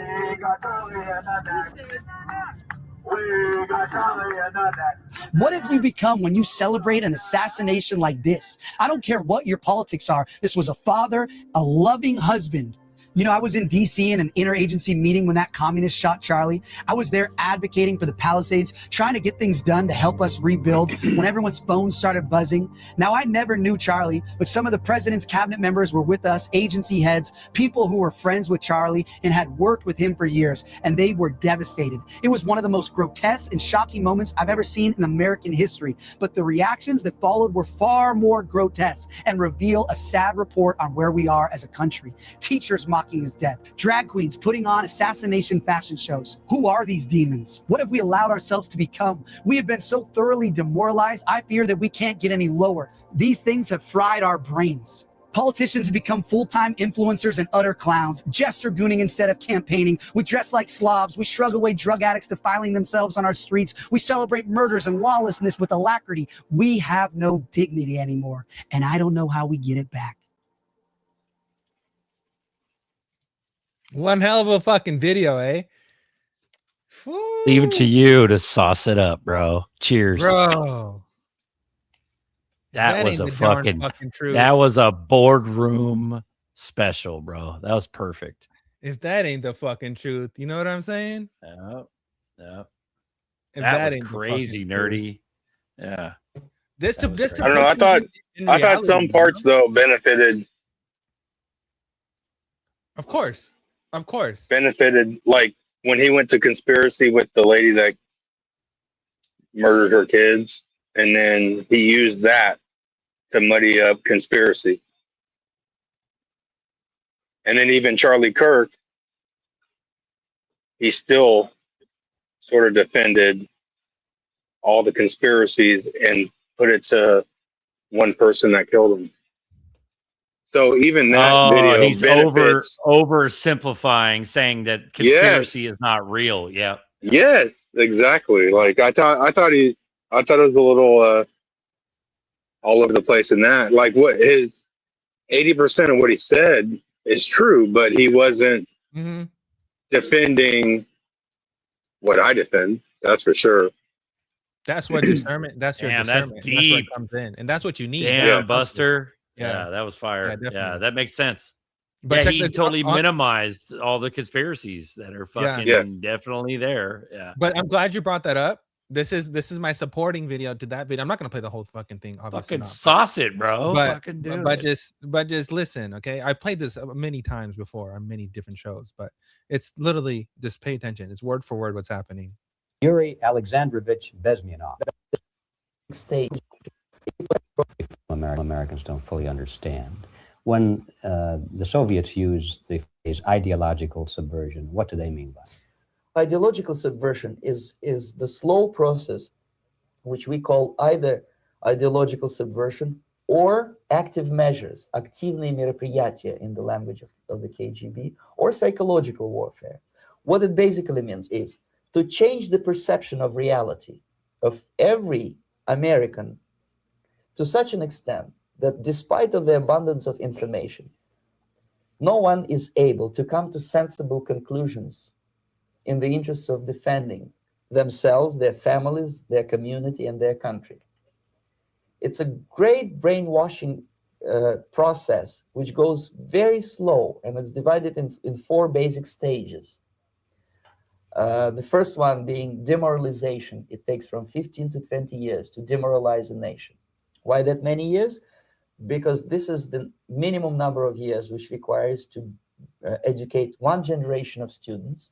What have you become when you celebrate an assassination like this? I don't care what your politics are. This was a father, a loving husband. You know, I was in DC in an interagency meeting when that communist shot Charlie. I was there advocating for the Palisades, trying to get things done to help us rebuild when everyone's phones started buzzing. Now, I never knew Charlie, but some of the president's cabinet members were with us, agency heads, people who were friends with Charlie and had worked with him for years, and they were devastated. It was one of the most grotesque and shocking moments I've ever seen in American history, but the reactions that followed were far more grotesque and reveal a sad report on where we are as a country. Teachers mocking his death, drag queens putting on assassination fashion shows. Who are these demons? What have we allowed ourselves to become? We have been so thoroughly demoralized, I fear that we can't get any lower. These things have fried our brains. Politicians have become full-time influencers and utter clowns, jester gooning instead of campaigning. We dress like slobs. We shrug away drug addicts defiling themselves on our streets. We celebrate murders and lawlessness with alacrity. We have no dignity anymore, and I don't know how we get it back. One hell of a fucking video, eh? Leave it to you to sauce it up, bro. Cheers. Bro. That was ain't a the darn fucking truth. that was a boardroom special, bro. That was perfect. If that ain't the fucking truth, you know what I'm saying? Yep. Yep. If That was ain't the crazy fucking truth. nerdy. Yeah. This to I don't know. I thought some parts though benefited. Of course. Benefited, like when he went to conspiracy with the lady that murdered her kids, and then he used that to muddy up conspiracy. And then even Charlie Kirk, he still sort of defended all the conspiracies and put it to one person that killed him. So even that video he's benefits. oversimplifying, saying that conspiracy is not real. Yeah. Yes, exactly. Like I thought it was a little all over the place in that. Like what his 80% of what he said is true, but he wasn't defending what I defend. That's for sure. That's what discernment. That's your Damn, discernment. that's and that's where it deep. comes in, and that's what you need. Damn, Buster. Yeah. Yeah, that was fire. Yeah, Yeah, definitely. that makes sense. But Yeah, check he this- totally on- minimized all the conspiracies that are fucking definitely there. Yeah. But I'm glad you brought that up. This is my supporting video to that video. I'm not gonna play the whole fucking thing. Obviously, Fucking not, sauce it, bro. But, Fucking do but it. just listen, okay? I've played this many times before on many different shows, but it's literally just pay attention. It's word for word what's happening. Yuri Alexandrovich Bezmenov. Stage Americans don't fully understand. When the Soviets use the phrase ideological subversion, what do they mean by it? Ideological subversion is the slow process which we call either ideological subversion or active measures, активные мероприятия in the language of the KGB, or psychological warfare. What it basically means is to change the perception of reality of every American to such an extent that despite of the abundance of information, no one is able to come to sensible conclusions in the interests of defending themselves, their families, their community, and their country. It's a great brainwashing process which goes very slow, and it's divided in four basic stages. The first one being demoralization. It takes from 15 to 20 years to demoralize a nation. Why that many years? Because this is the minimum number of years which requires to educate one generation of students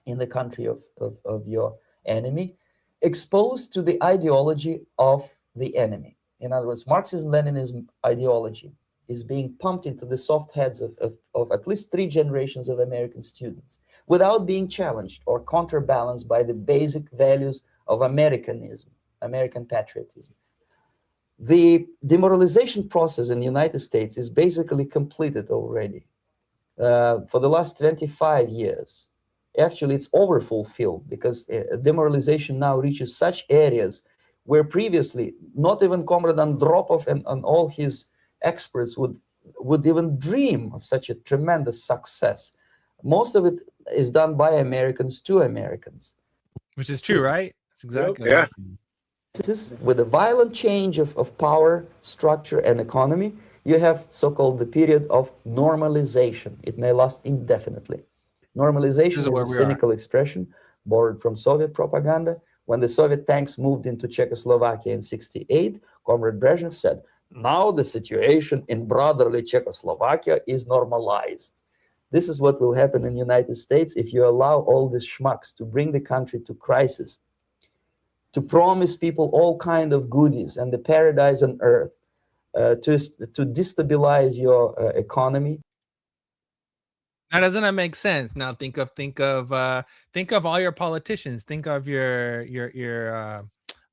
in the country of your enemy, exposed to the ideology of the enemy. In other words, Marxism-Leninism ideology is being pumped into the soft heads of at least 3 generations of American students without being challenged or counterbalanced by the basic values of Americanism, American patriotism. The demoralization process in the United States is basically completed already. For the last 25 years, actually it's overfulfilled because demoralization now reaches such areas where previously not even Comrade Andropov and all his experts would even dream of such a tremendous success. Most of it is done by Americans to Americans. Which is true, right? That's exactly Yeah. With a violent change of power, structure, and economy, you have so-called the period of normalization. It may last indefinitely. Normalization is a cynical expression borrowed from Soviet propaganda. When the Soviet tanks moved into Czechoslovakia in '68, Comrade Brezhnev said, now the situation in brotherly Czechoslovakia is normalized. This is what will happen in the United States if you allow all these schmucks to bring the country to crisis, to promise people all kind of goodies and the paradise on earth, to destabilize your economy. Now, doesn't that make sense? Now think of all your politicians. Think of your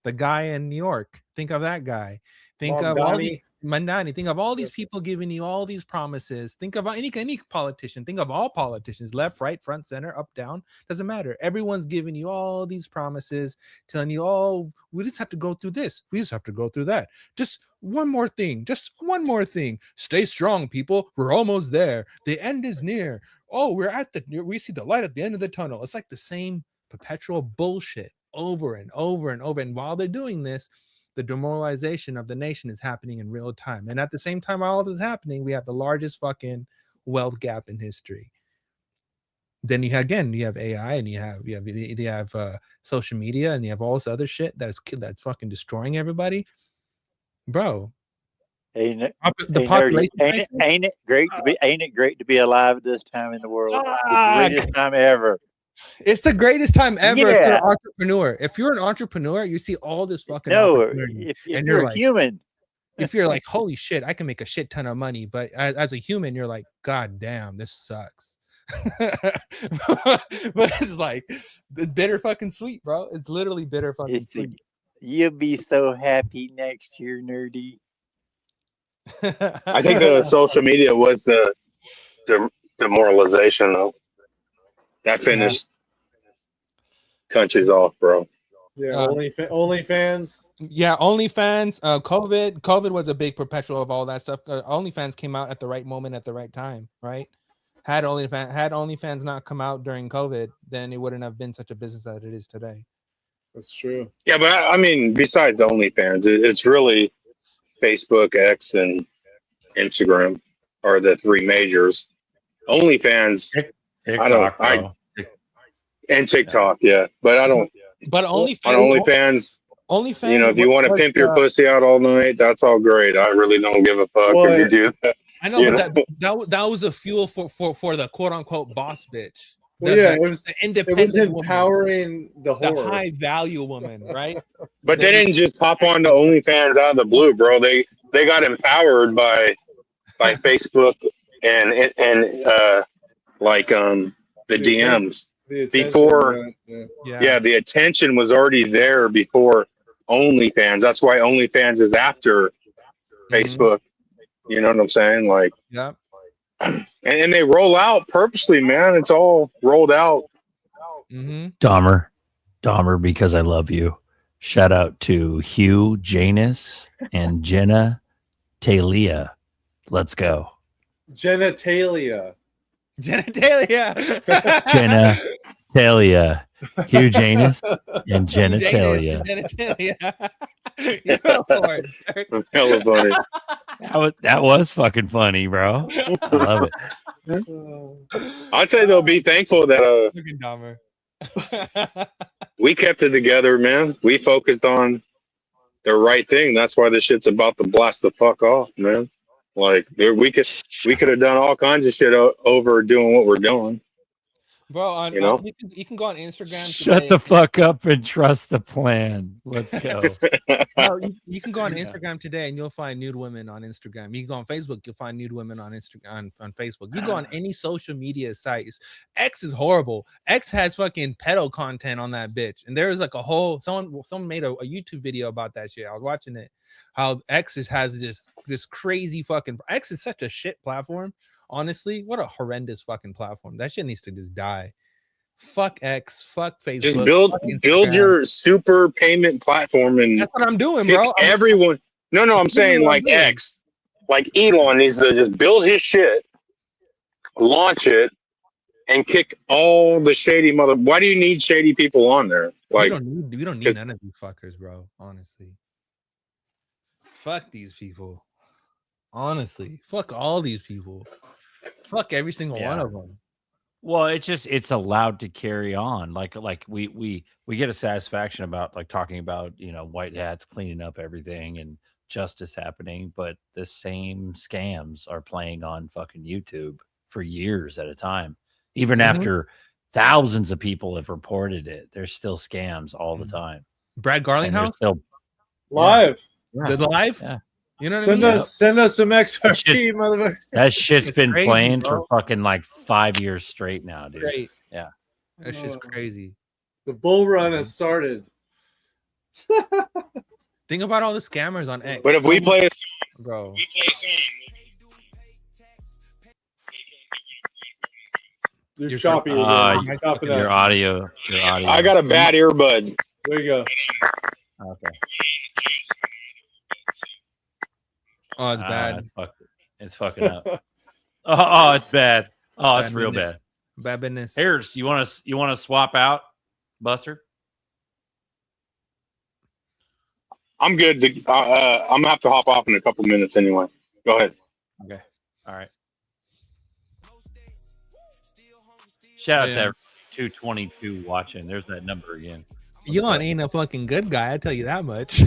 the guy in New York. Think of that guy. Think of all these. Mandani, think of all these people giving you all these promises. Think about any politician. Think of all politicians, left, right, front, center, up, down. Doesn't matter. Everyone's giving you all these promises, telling you, oh, we just have to go through this. We just have to go through that. Just one more thing. Just one more thing. Stay strong, people. We're almost there. The end is near. Oh, we see the light at the end of the tunnel. It's like the same perpetual bullshit over and over and over. And while they're doing this, the demoralization of the nation is happening in real time. And at the same time all this is happening, we have the largest fucking wealth gap in history. Then you have AI, and you have social media, and you have all this other shit that's fucking destroying everybody, bro. Ain't it population great to be alive at this time in the world? It's the greatest time ever. It's the greatest time ever if you're Yeah. an entrepreneur. If you're an entrepreneur, you see all this fucking No, opportunity, if and you're a like, human. if you're like, holy shit, I can make a shit ton of money, but as a human, you're like, god damn, this sucks. But it's like, it's bitter fucking sweet, bro. It's literally bitter fucking sweet. You'll be so happy next year, nerdy. I think the social media was the demoralization, though. That finished countries off, bro. Yeah, OnlyFans. Yeah, OnlyFans. COVID was a big perpetual of all that stuff. OnlyFans came out at the right moment at the right time, right? Had OnlyFans not come out during COVID, then it wouldn't have been such a business that it is today. That's true. Yeah, but I mean, besides OnlyFans, it's really Facebook, X, and Instagram are the three majors. OnlyFans, and TikTok, yeah, but I don't. But OnlyFans, OnlyFans, you know, if you want to pimp your pussy out all night, that's all great. I really don't give a fuck if you do that. I know, but that was a fuel for the quote unquote boss bitch. Well, it was empowering the whore. high value woman, right? But they didn't just hop on to OnlyFans out of the blue, bro. They got empowered by Facebook and the DMs before. The attention was already there before OnlyFans. That's why OnlyFans is after Facebook. You know what I'm saying? Like, yeah. And they roll out purposely, man. It's all rolled out. Dahmer, because I love you. Shout out to Hugh, Janus, and Jenna Talia. Let's go. Genitalia. Genitalia. Hugh Janus and genitalia. You fell for it, Derek. Hella funny. That was fucking funny, bro. I love it. I'd say they'll be thankful that we kept it together, man. We focused on the right thing. That's why this shit's about to blast the fuck off, man. Like we could have done all kinds of shit over doing what we're doing. Bro, you can go on Instagram. Shut the fuck up and trust the plan. Let's go. Bro, you can go on Instagram today and you'll find nude women on Instagram. You can go on Facebook, you'll find nude women on Instagram on Facebook. You go on any social media sites. X is horrible. X has fucking pedo content on that bitch. And there was like a whole someone made a YouTube video about that shit. I was watching it. How X has this crazy fucking X is such a shit platform. Honestly, what a horrendous fucking platform. That shit needs to just die. Fuck X, fuck Facebook. Just build your super payment platform, and that's what I'm doing, bro. Everyone. No, I'm saying like X, like Elon needs to just build his shit, launch it, and kick all the shady mother. Why do you need shady people on there? Like we don't need none of these fuckers, bro. Honestly, fuck these people. Honestly, fuck all these people. Fuck every single one of them. Well, it's allowed to carry on. Like we get a satisfaction about like talking about, white hats cleaning up everything and justice happening, but the same scams are playing on fucking YouTube for years at a time. Even after thousands of people have reported it, there's still scams all the time. Brad Garlinghouse still live. The live? Yeah. You know what I mean? Send us some XRP, motherfucker. That shit's been crazy, playing bro. for fucking like 5 years straight now, dude. Great. Yeah. That shit's crazy. The bull run has started. Think about all the scammers on X. But if we play bro. You're choppy again. You're chopping your up. audio. Your audio. I got a bad earbud. There you go. Okay. Oh, it's bad. It's fucking up. Oh, it's bad. Oh, it's Bad real business. bad. Bad business. Harris, you want to swap out, Buster? I'm good. I'm gonna have to hop off in a couple minutes anyway. Go ahead. Okay. All right. Shout out to every 222 watching. There's that number again. Elon ain't a fucking good guy. I tell you that much.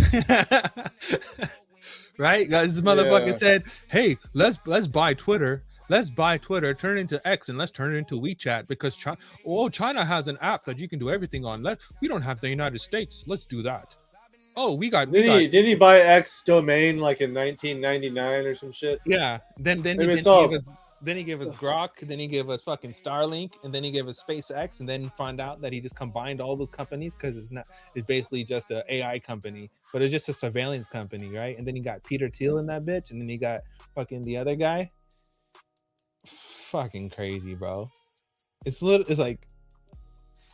Right? This motherfucker said, "Hey, let's buy Twitter. Let's buy Twitter, turn it into X, and let's turn it into WeChat because China has an app that you can do everything on. We don't have the United States. Let's do that. Oh, Didn't he buy X domain like in 1999 or some shit? Yeah. Then he gave us Grok, then he gave us fucking Starlink, and then he gave us SpaceX, and then found out that he just combined all those companies because it's basically just an AI company, but it's just a surveillance company, right? And then he got Peter Thiel in that bitch, and then he got fucking the other guy. Fucking crazy, bro. It's like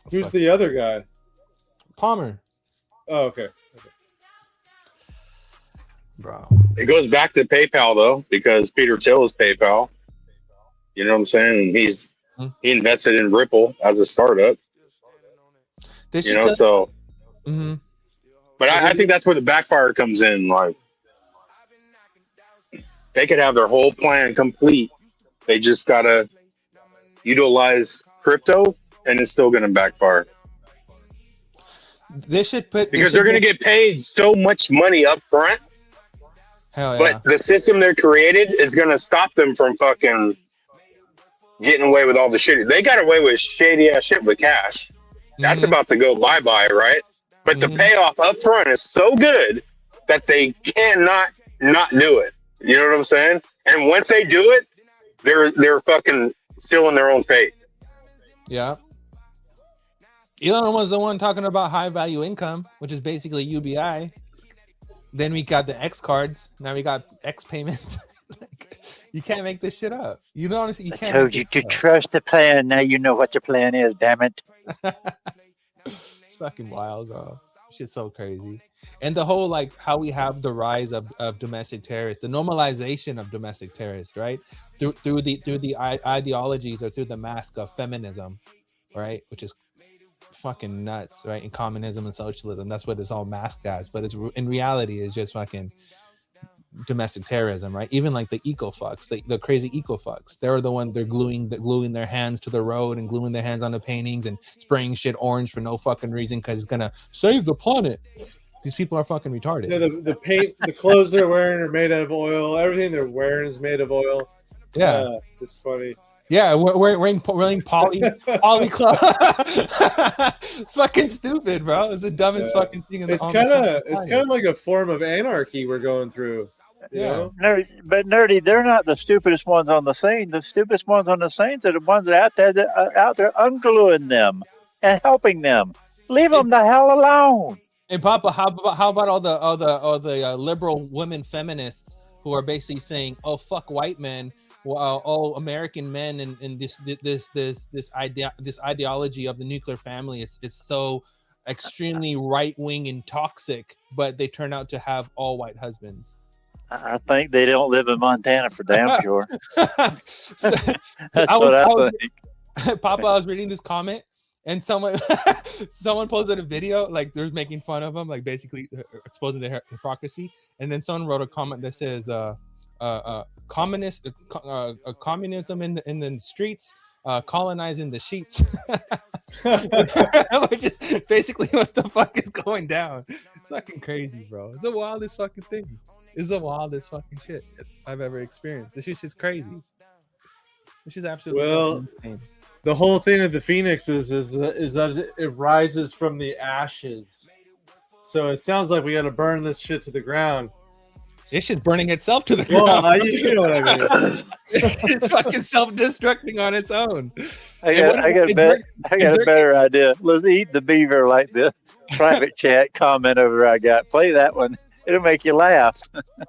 who's the other guy? Palmer. Oh, okay. Bro. It goes back to PayPal though, because Peter Thiel is PayPal. You know what I'm saying? And he invested in Ripple as a startup. So. Mm-hmm. But I think that's where the backfire comes in. Like, they could have their whole plan complete. They just gotta utilize crypto, and it's still gonna backfire. They should put because they're gonna get paid so much money up front. Hell yeah. But the system they're created is gonna stop them from fucking getting away with all the shit. They got away with shady ass shit with cash. That's about to go bye-bye, right? But the payoff up front is so good that they cannot not do it. You know what I'm saying? And once they do it, they're fucking stealing their own fate. Yeah. Elon was the one talking about high value income, which is basically UBI. Then we got the X cards. Now we got X payments. Like, you can't make this shit up. You know, honestly, you can't. I told you to trust the plan. Now you know what the plan is. Damn it! It's fucking wild, bro. Shit's so crazy. And the whole like how we have the rise of domestic terrorists, the normalization of domestic terrorists, right? Through the ideologies or through the mask of feminism, right? Which is fucking nuts, right? And communism and socialism. That's what it's all masked as. But it's in reality is just fucking domestic terrorism, right? Even like the eco fucks, the crazy eco fucks, they're the one they're gluing their hands to the road and gluing their hands on the paintings and spraying shit orange for no fucking reason because it's gonna save the planet. These people are fucking retarded. Yeah, the paint, the clothes they're wearing are made out of oil. Everything they're wearing is made of oil. Yeah, it's funny. Yeah, wearing poly clothes. It's fucking stupid, bro. It's the dumbest fucking thing in the It's kind of like a form of anarchy we're going through. You know? Nerdy, they're not the stupidest ones on the scene. The stupidest ones on the scene are the ones out there ungluing them and helping them. Leave them the hell alone. And Papa, how about all the liberal women feminists who are basically saying, "Oh fuck white men, all American men," and this ideology of the nuclear family. It's so extremely right wing and toxic, but they turn out to have all white husbands. I think they don't live in Montana for damn sure. That's I what I think. Papa, I was reading this comment, and someone posted a video like they're making fun of them, like basically exposing their hypocrisy. And then someone wrote a comment that says, communism in the streets, colonizing the sheets." Which is basically what the fuck is going down. It's fucking crazy, bro. It's the wildest fucking thing. It's the wildest fucking shit I've ever experienced. This shit's just crazy. This is absolutely insane. The whole thing of the Phoenix is that it rises from the ashes. So it sounds like we got to burn this shit to the ground. This shit's burning itself to the ground. Well, you know what I mean. It's fucking self-destructing on its own. I got a better idea. Let's eat the beaver like the private chat comment over I got. Play that one. It'll make you laugh.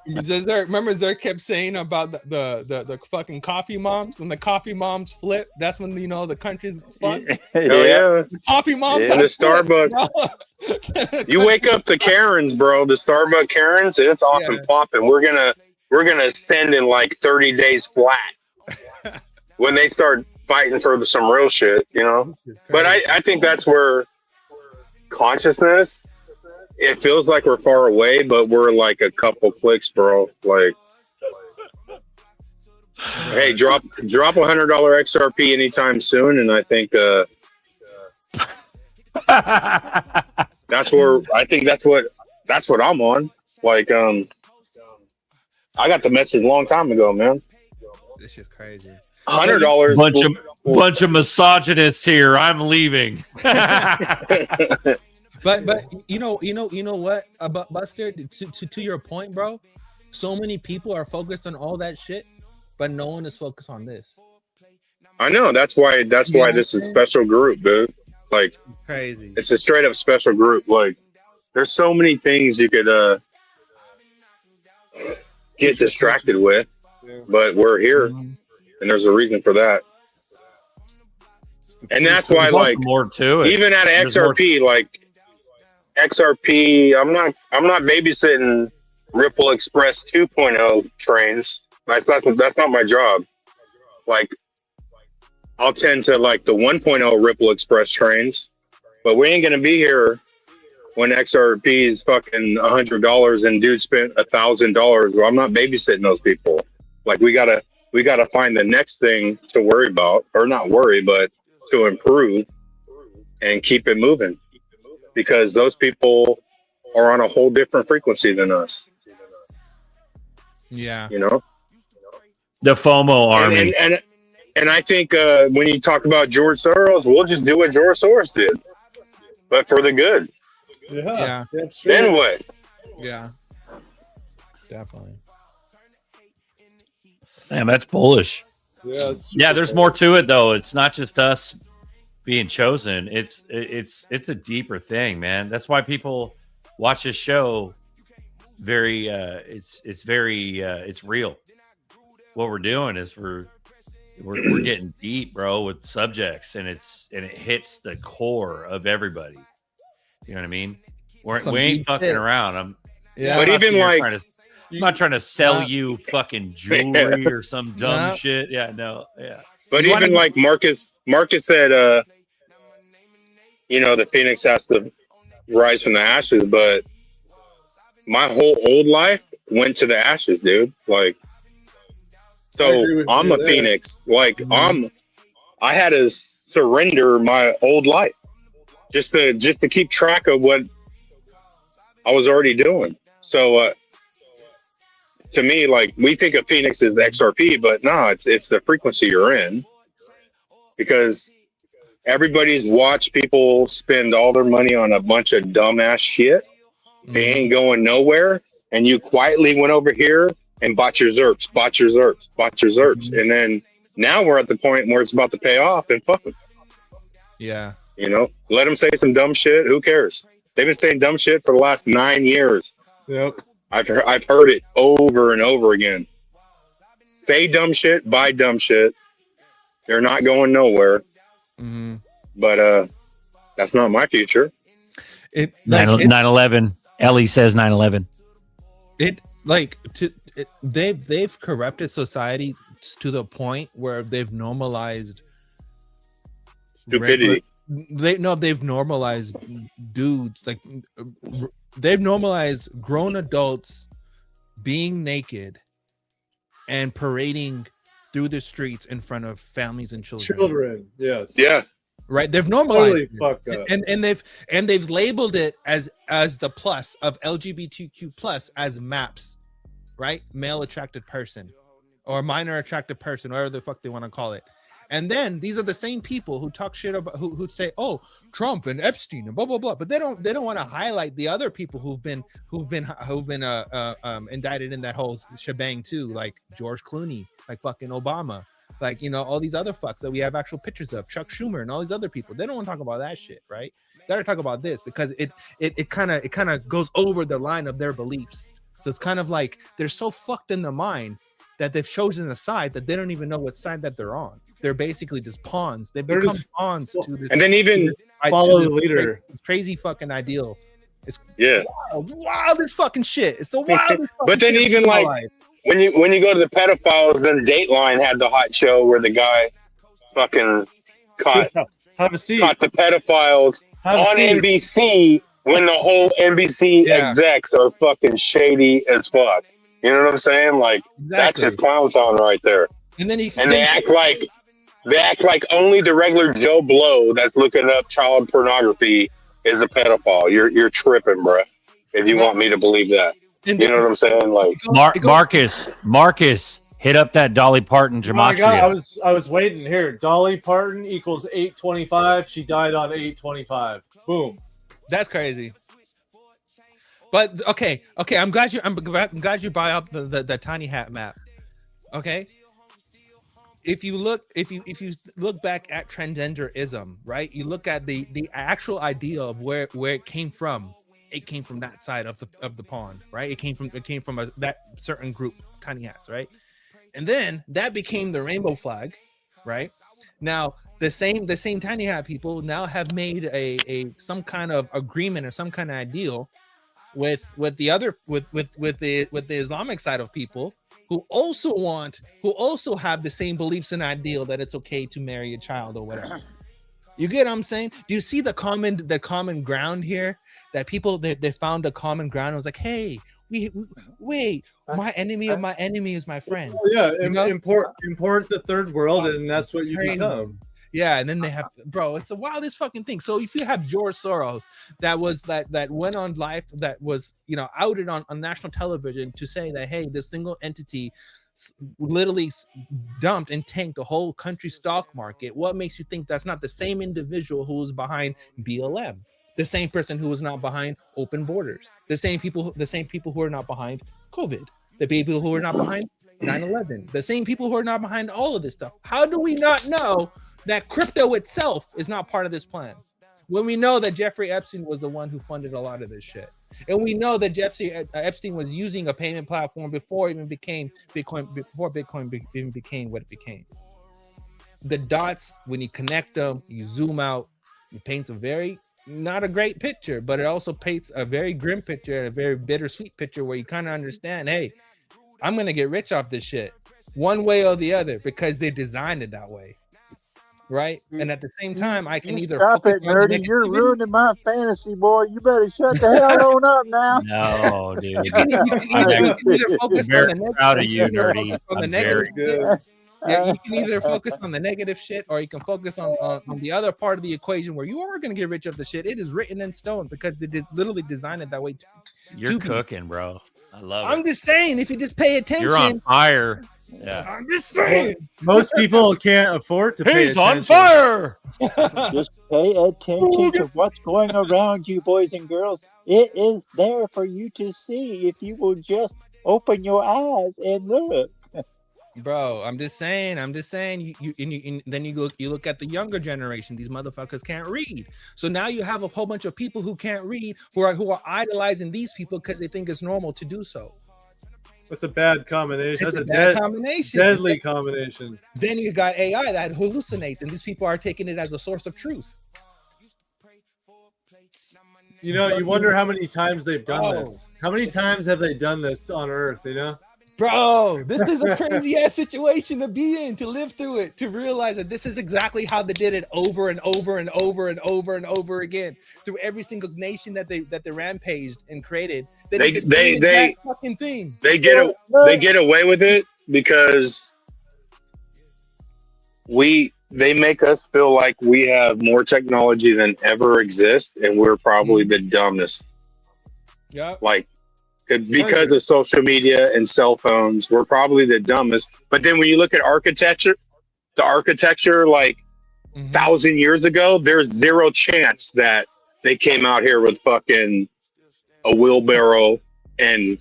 Remember Zerk kept saying about the fucking coffee moms? When the coffee moms flip, that's when you know the country's fucked. Oh yeah. The coffee moms And the flip, Starbucks. You wake up the Karens, bro. The Starbucks Karens, it's off and popping. We're gonna send in like 30 days flat when they start fighting for some real shit, you know. But I think that's where consciousness. It feels like we're far away, but we're like a couple clicks, bro. Like, hey, drop $100 XRP anytime soon, and I think that's where I think that's what I'm on. Like, I got the message a long time ago, man. This shit's crazy. $100. Bunch of misogynists here. I'm leaving. But you know what about Buster, to your point, bro, so many people are focused on all that shit, but no one is focused on this. I know that's why this is a special group, dude. Like, crazy. It's a straight up special group. Like, there's so many things you could get distracted with, but we're here, and there's a reason for that. And that's why, like, more to it. Even at XRP, like XRP, I'm not babysitting Ripple Express 2.0 trains. That's not my job. Like, I'll tend to like the 1.0 Ripple Express trains, but we ain't gonna be here when XRP is fucking $100 and dude spent $1,000. Well, I'm not babysitting those people. Like, we gotta find the next thing to worry about, or not worry, but to improve and keep it moving, because those people are on a whole different frequency than us. Yeah, you know, the FOMO army. And I think when you talk about George Soros, we'll just do what George Soros did, but for the good. Yeah. Then what? Yeah. Definitely. Man, that's bullish. Yeah, there's more to it though. It's not just us being chosen. It's a deeper thing, man. That's why people watch this show. It's real. What we're doing is we're getting deep, bro, with subjects, and it hits the core of everybody. You know what I mean? We ain't fucking around. But even like, I'm not trying to sell you fucking jewelry or some dumb shit. Yeah, no, yeah. But even like Marcus said, you know, the Phoenix has to rise from the ashes, but my whole old life went to the ashes, dude. Like, so I'm a Phoenix. Like, I had to surrender my old life just to keep track of what I was already doing. So to me, like, we think of Phoenix as XRP, but no, it's the frequency you're in, because everybody's watched people spend all their money on a bunch of dumbass shit. They ain't going nowhere, and you quietly went over here and bought your ZRKs. And then now we're at the point where it's about to pay off, and fuck them. Yeah. You know, let them say some dumb shit. Who cares? They've been saying dumb shit for the last 9 years. Yep. I've heard it over and over again. Say dumb shit, buy dumb shit. They're not going nowhere. But that's not my future. 9/11. Ellie says 9/11. They've corrupted society to the point where they've normalized stupidity. They've normalized dudes, like they've normalized grown adults being naked and parading through the streets in front of families and children. Yes. Yeah. Right. They've normalized Totally fucked up. and they've labeled it as the plus of LGBTQ plus as MAPS, right? Male attracted person or minor attracted person, whatever the fuck they want to call it. And then these are the same people who talk shit about who say, "Oh, Trump and Epstein and blah blah blah," but they don't want to highlight the other people who've been indicted in that whole shebang too, like George Clooney, like fucking Obama, like, you know, all these other fucks that we have actual pictures of, Chuck Schumer and all these other people. They don't want to talk about that shit, right? better talk about this because it kind of goes over the line of their beliefs. So it's kind of like they're so fucked in the mind that they've chosen a side that they don't even know what side that they're on. They're basically just pawns. They've become pawns to this. And then even follow the leader. Crazy fucking ideal. It's wildest fucking shit. It's the wildest. But then even like when you go to the pedophiles, then Dateline had the hot show where the guy fucking caught the pedophiles on NBC when the whole NBC execs are fucking shady as fuck. You know what I'm saying? Like that's just clown town right there. And then they act like only the regular Joe Blow that's looking up child pornography is a pedophile. You're tripping, bro. If you want me to believe that, you know what I'm saying? Like Marcus, hit up that Dolly Parton Oh my gematria. God, I was waiting here. Dolly Parton equals 825. She died on 825. Boom. That's crazy. But okay. I'm glad you brought up the tiny hat map. Okay. If you look back at transgenderism, right? You look at the actual idea of where it came from. It came from that side of the pond, right? It came from that certain group, tiny hats, right? And then that became the rainbow flag, right? Now the same tiny hat people now have made a some kind of agreement or some kind of ideal with the Islamic side of people who also have the same beliefs and ideal that it's okay to marry a child or whatever. You get what I'm saying? Do you see the common ground here? That people they found a common ground. It was like, hey, wait, my enemy of my enemy is my friend. Yeah, import the third world, and that's what you become. Yeah, and then they have, bro, it's the wildest fucking thing. So if you have George Soros that went on live, that was outed on national television to say that, hey, this single entity literally dumped and tanked the whole country stock market, what makes you think that's not the same individual who was behind BLM? The same person who was not behind open borders, the same people who are not behind COVID, the people who are not behind 9/11, the same people who are not behind all of this stuff. How do we not know that crypto itself is not part of this plan? When we know that Jeffrey Epstein was the one who funded a lot of this shit. And we know that Epstein was using a payment platform before it even became Bitcoin, before Bitcoin even became what it became. The dots, when you connect them, you zoom out, it paints not a great picture, but it also paints a very grim picture, a very bittersweet picture where you kind of understand, hey, I'm going to get rich off this shit one way or the other because they designed it that way. Right. And at the same time, I can either stop it, nerdy. You're ruining my fantasy, boy. You better shut the hell on up now. No, dude. You can either focus on the negative. Proud of you, nerdy. On the I'm negative very shit. Yeah, you can either focus on the negative shit or you can focus on the other part of the equation where you are going to get rich off the shit. It is written in stone because they literally designed it that way. You're cooking, bro. I love it. I'm just saying, if you just pay attention. You're on fire. Yeah. I'm just saying. Most people can't afford to pay He's attention. on fire. Just pay attention to what's going around you, boys and girls. It is there for you to see if you will just open your eyes and look. Bro, I'm just saying. Then you look at the younger generation. These motherfuckers can't read. So now you have a whole bunch of people who can't read who are idolizing these people because they think it's normal to do so. That's a bad combination. It's That's a bad combination. Deadly combination. Then you got AI that hallucinates, and these people are taking it as a source of truth. You know, you wonder how many times they've done this. How many times have they done this on Earth? You know, bro, this is a crazy ass situation to be in, to live through it, to realize that this is exactly how they did it over and over and over and over and over again through every single nation that they rampaged and created. They fucking thing. They get away with it because they make us feel like we have more technology than ever exists, and we're probably the dumbest. Yeah. Like, because of social media and cell phones, we're probably the dumbest. But then when you look at architecture, like 1,000 years ago, there's zero chance that they came out here with fucking a wheelbarrow and,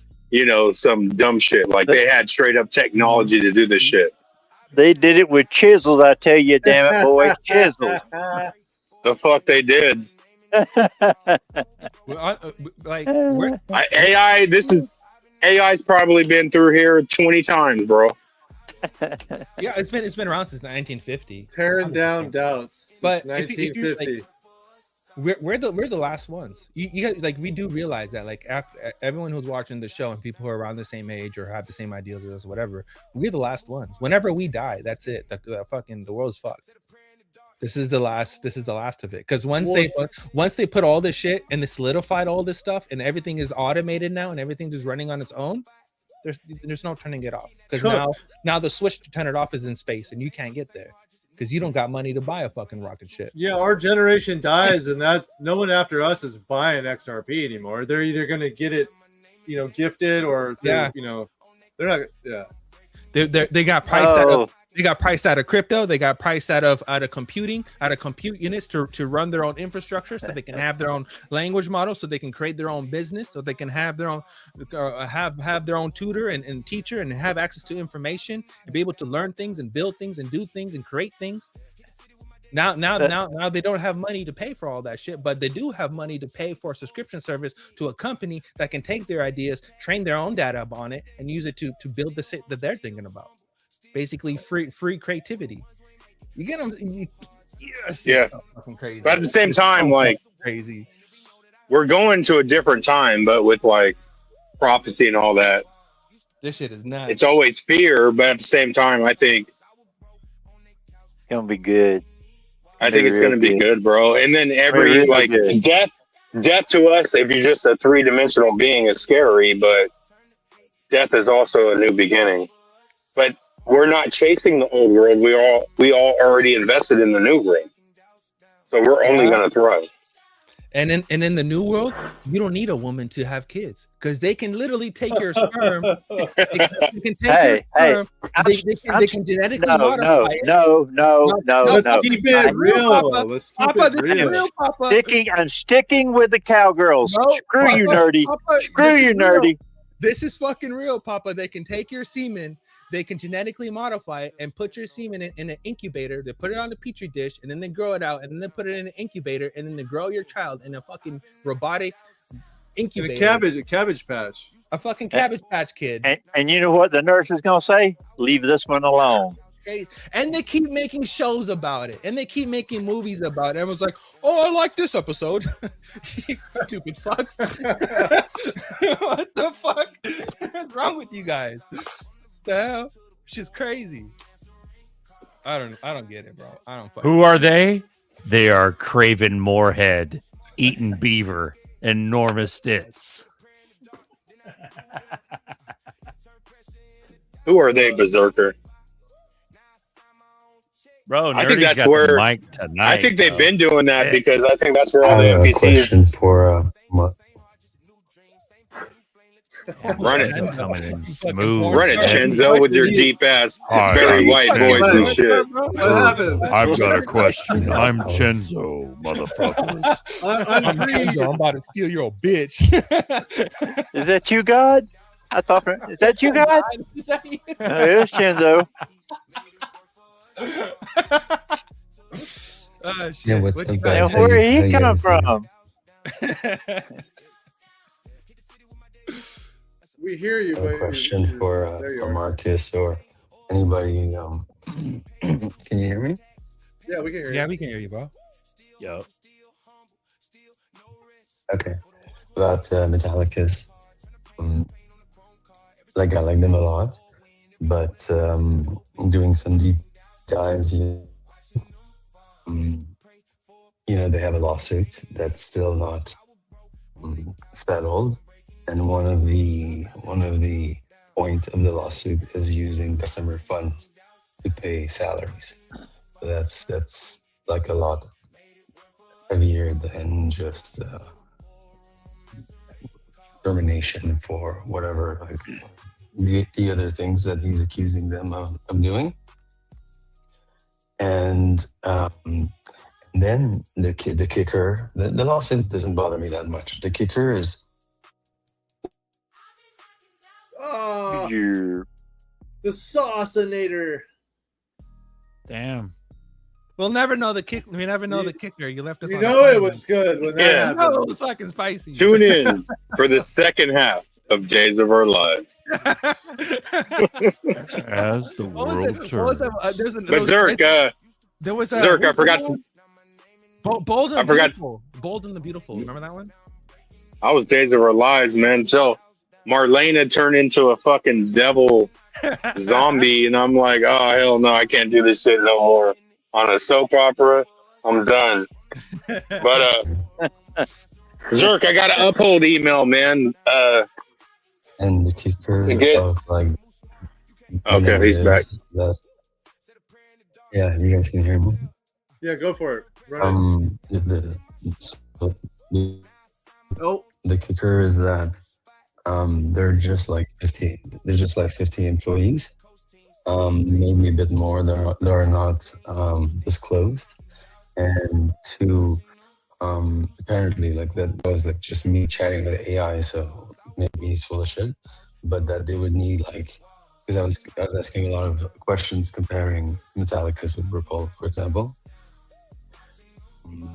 some dumb shit. Like, they had straight up technology to do this shit. They did it with chisels, I tell you, damn it, boy. Chisels. The fuck they did. Like we're, AI, AI's probably been through here 20 times, bro. yeah, it's been around since 1950. Tearing down doubts since But if you 1950. like, we're the last ones. You got, like, we do realize that, like, after everyone who's watching the show and people who are around the same age or have the same ideals as us, whatever, we're the last ones. Whenever we die, that's it. The world's fucked. This is the last of it. Because once they put all this shit and they solidified all this stuff and everything is automated now and everything is running on its own, there's no turning it off. Because now the switch to turn it off is in space and you can't get there because you don't got money to buy a fucking rocket ship. Yeah, our generation dies, and that's no one after us is buying XRP anymore. They're either gonna get it, gifted, or they're not. Yeah, they got priced out of. They got priced out of crypto. They got priced out of computing, out of compute units to run their own infrastructure, so they can have their own language model, so they can create their own business, so they can have their own have their own tutor and teacher, and have access to information and be able to learn things and build things and do things and create things. Now they don't have money to pay for all that shit, but they do have money to pay for a subscription service to a company that can take their ideas, train their own data on it, and use it to build the shit that they're thinking about. Basically, free creativity. You get them. Yes, yeah. Fucking crazy. But at the same time, like, crazy. We're going to a different time, but with like prophecy and all that. This shit is nuts. It's always fear, but at the same time, I think it's gonna be good. I think it's gonna be good, bro. And then every like death to us, if you're just a 3-dimensional being, is scary, but death is also a new beginning. But we're not chasing the old world. We all already invested in the new world, so we're only going to thrive. And in the new world, you don't need a woman to have kids because they can literally take your sperm. They can genetically modify it. No. Let's keep it real. Let's keep it real. I'm sticking with the cowgirls. Screw you, nerdy. Screw you, nerdy. This is fucking real, Papa. They can take your semen. They can genetically modify it and put your semen in an incubator. They put it on a petri dish and then they grow it out and then they put it in an incubator and then they grow your child in a fucking robotic incubator. A cabbage patch. A fucking cabbage patch kid. And you know what the nurse is gonna say? Leave this one alone. And they keep making shows about it and they keep making movies about it. Everyone's like, oh, I like this episode. Stupid fucks. What the fuck? What's wrong with you guys? The hell? She's crazy. I don't get it, bro. I don't fucking Who are they? They are Craven Moorhead, Eaton Beaver, and Norma Stitz. Who are they, Berserker? Bro, I think Nerdy's that's got the where mic tonight, I think they've bro. been doing that Yeah. because I think that's where all the I have a NPCs question for Run it. Coming in smooth. Run it, Chenzo, with your deep ass, very white voice and shit. What happened? I've got a question. I'm Chenzo, motherfuckers. I'm Chenzo. I'm about to steal your bitch. Is that you, God? I thought. Is that you, God? Is that you? It's Chenzo. Oh, shit. Yeah, what's What up, you guys? got? And where How did you he come guys doing? from? We hear you. I have a question for Marcus or anybody. Can you hear me? Yeah, we can hear you. Yeah, we can hear you, bro. Yo. Okay. About Metallicus. Like I like them a lot, but doing some deep dives, you know, they have a lawsuit that's still not settled, and one of the point of the lawsuit is using customer funds to pay salaries. So that's like a lot heavier than just termination for whatever, like the other things that he's accusing them of doing. And then the kicker, the lawsuit doesn't bother me that much. The kicker is the Saucinator. Damn. We'll never know the kick. We never know the kicker. You left us. You on a know it cliffhanger. was good when that Yeah. You know happened. it was fucking spicy. Tune in for the second half of Days of Our Lives. As the What was world it? What was that? turns. But Zerk, there was a Zerk, I forgot to. Bold and I forgot. Beautiful. Bold and the Beautiful. Remember that one? I was Days of Our Lives, man. So Marlene had turned into a fucking devil zombie, and I'm like, oh hell no, I can't do this shit no more. On a soap opera, I'm done. But Zerk, I got an uphold email, man. And the kicker Get- of like, Okay, he's back. Yeah, you guys can hear me. Yeah, go for it. Right. So the kicker is that they're just like 50. They're just like 50 employees. Maybe a bit more. They are not disclosed. And two, apparently, like that was like just me chatting with AI. So maybe he's full of shit. But that they would need like, because I was asking a lot of questions comparing Metallicas with Ripple, for example.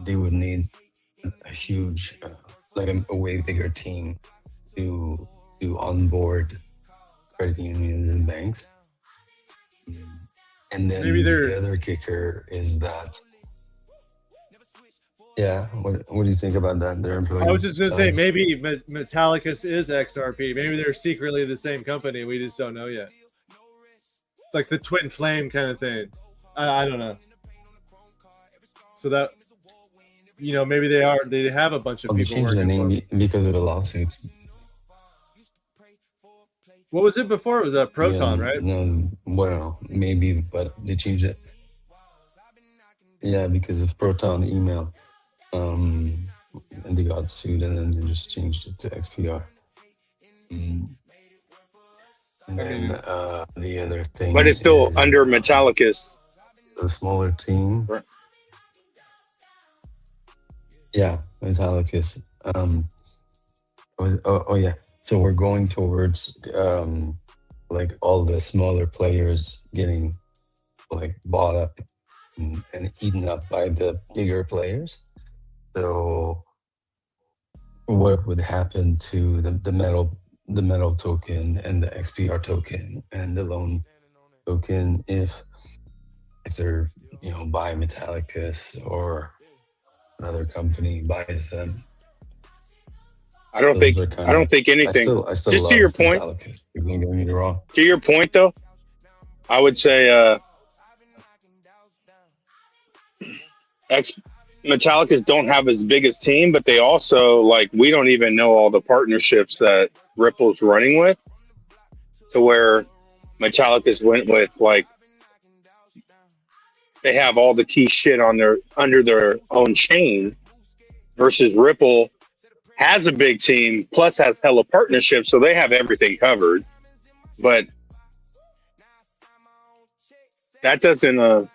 They would need a huge, like a way bigger team to onboard credit unions and banks. And then Maybe the other kicker is that, yeah, what do you think about that? Their employees. I was just gonna say size? maybe Metallicus is XRP. Maybe they're secretly the same company. We just don't know yet. Like the twin flame kind of thing. I don't know. So that, you know, maybe they have a bunch of They people changed the working for name them. because of the lawsuits. What was it before? It was a Proton, Yeah, right? No, well, maybe, but they changed it. Yeah, because of Proton email. And they got sued and then they just changed it to XPR. And then the other thing. But it's still is under Metallicus. the smaller team. Right. Yeah, Metallicus. Oh yeah. So we're going towards like all the smaller players getting like bought up and eaten up by the bigger players. So what would happen to the metal token and the XPR token and the loan token if they're, you know, buy Metallicus or another company buys them? I don't think anything. I still just love to your point. Metallicus. Don't get me wrong. To your point, though, I would say Metallicas don't have as big as team, but they also, like, we don't even know all the partnerships that Ripple's running with, to where Metallicas went with, like, they have all the key shit on under their own chain, versus Ripple has a big team plus has hella partnerships, so they have everything covered. But that doesn't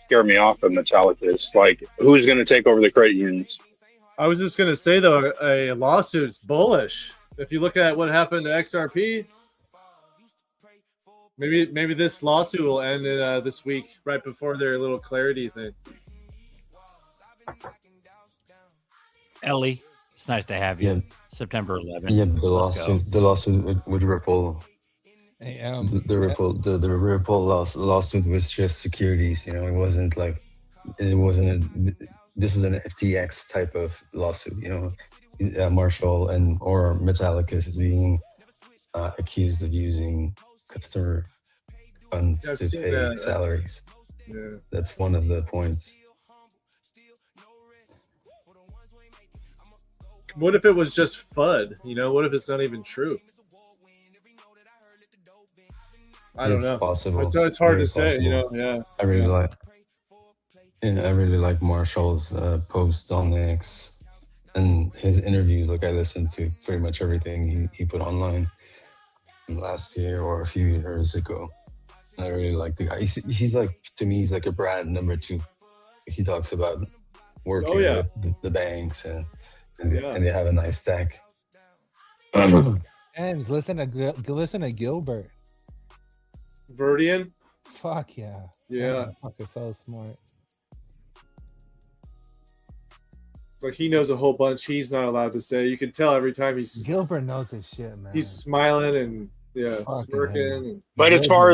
scare me off of Metallicus. Like, who's going to take over the credit unions? I was just gonna say though, a lawsuit's bullish. If you look at what happened to XRP, maybe this lawsuit will end in this week, right before their little clarity thing. Ellie, it's nice to have you. Yeah. September 11th. Yeah, but Let's go. the lawsuit with Ripple. Hey, the Ripple lawsuit was just securities. You know, it wasn't like this is an FTX type of lawsuit. You know, Marshall or Metallicus is being accused of using customer funds Yeah, I've to seen pay that. salaries. Yeah. That's one of the points. What if it was just FUD? You know, what if it's not even true? I don't It's know. possible. It's hard Very to say. You know, possible. yeah. I really like Marshall's post on X and his interviews. Like, I listened to pretty much everything he put online last year or a few years ago. I really like the guy. He's like, to me, he's like a Brad number 2. He talks about working with the banks and they have a nice stack. And listen to Gilbert. Verdian. Fuck yeah. Yeah. That motherfucker's so smart. Like he knows a whole bunch he's not allowed to say. You can tell every time Gilbert knows his shit, man. he's smiling and Fucking smirking. hell. And, But as far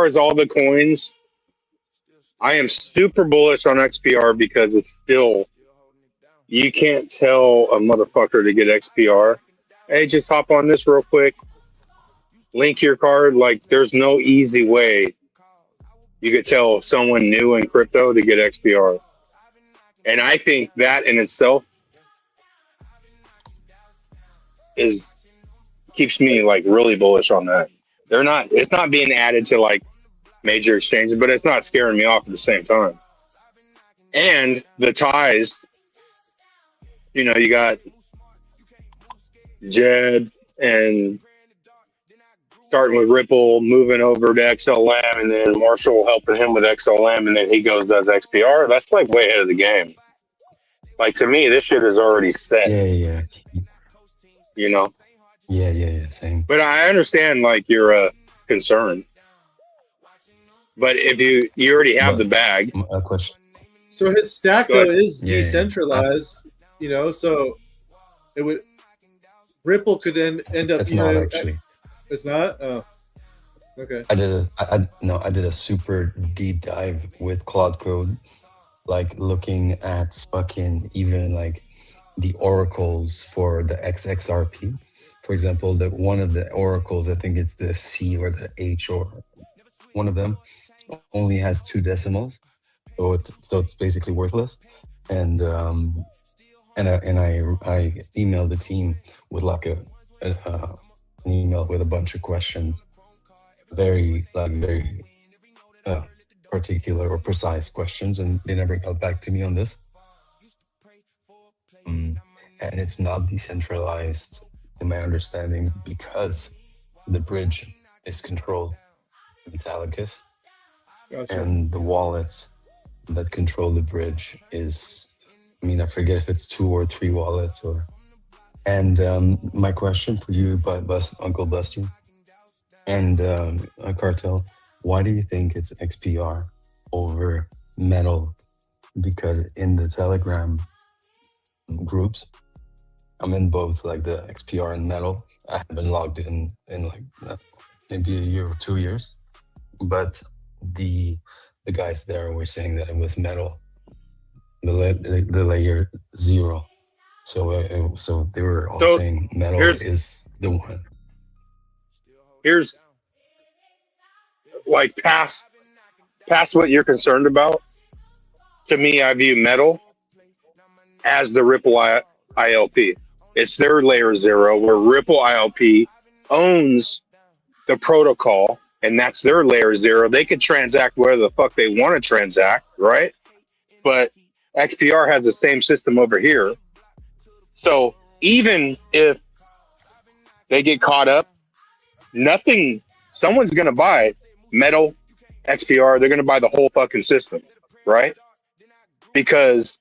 as all the coins, I am super bullish on XPR because it's still, you can't tell a motherfucker to get XPR. Hey, just hop on this real quick. Link your card. Like, there's no easy way you could tell someone new in crypto to get XPR. And I think that in itself keeps me like really bullish on that. It's not being added to like major exchanges, but it's not scaring me off at the same time. And the ties, you know, you got Jed and starting with Ripple, moving over to XLM, and then Marshall helping him with XLM, and then he does XPR. That's like way ahead of the game. Like, to me, this shit is already set. Yeah. You know? Yeah, same. But I understand, like, your concern. But if you already have the bag. A question. So his stack Go though ahead. is decentralized, you know. So it would Ripple could end up. It's not actually. It's not. Oh, okay. I did a super deep dive with Cloud Code, like looking at fucking even like the oracles for the XRP. For example, one of the oracles, I think it's the C or the H or one of them, only has 2 decimals, so it's basically worthless. And I emailed the team with like an email with a bunch of questions, very particular or precise questions, and they never got back to me on this. And it's not decentralized, in my understanding, because the bridge is controlled by Italicus. Gotcha. And the wallets that control the bridge is, I mean, I forget if it's 2 or 3 wallets or. And my question for you, Uncle Buster, and Cartel, why do you think it's XPR over Metal? Because in the Telegram groups, I'm in both, like the XPR and Metal. I haven't logged in like maybe a year or 2 years, but the guys there were saying that it was Metal, the layer 0. So they were all saying Metal is the one. Here's like past what you're concerned about. To me, I view Metal as the Ripple ILP. It's their layer 0, where Ripple ILP owns the protocol, and that's their layer 0. They can transact whatever the fuck they want to transact, right? But XPR has the same system over here. So even if they get caught up, someone's going to buy Metal, XPR, they're going to buy the whole fucking system, right? Because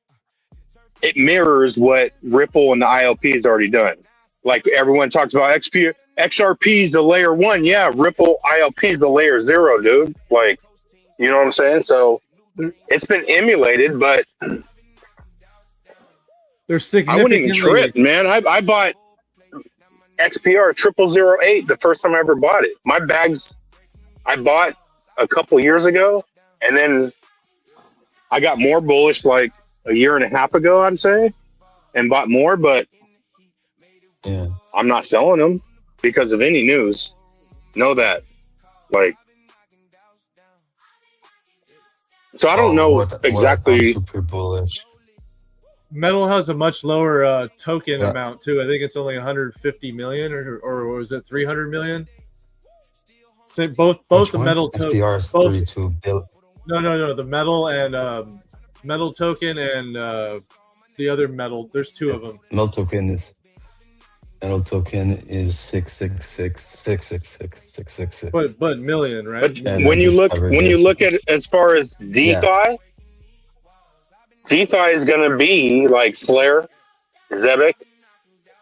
it mirrors what Ripple and the ILP has already done. Like everyone talks about XRP is the layer 1. Yeah, Ripple ILP is the layer 0, dude. Like, you know what I'm saying? So it's been emulated, but they're I significantly. wouldn't even trip, man. I bought XPR 0008 the first time I ever bought it. My bags I bought a couple years ago, and then I got more bullish like a year and a half ago, I'd say, and bought more, but I'm not selling them because of any news. Know that. Like, so I don't know exactly. Super bullish. Metal has a much lower token amount too. I think it's only 150 million, or was it 300 million? So both the Metal token. XPR is 32 billion. No. The Metal and Metal token and the other Metal. There's 2 of them. Metal token is 666. But million, right? But when you look at it as far as DeFi. DeFi is going to be like Flare, Zebic,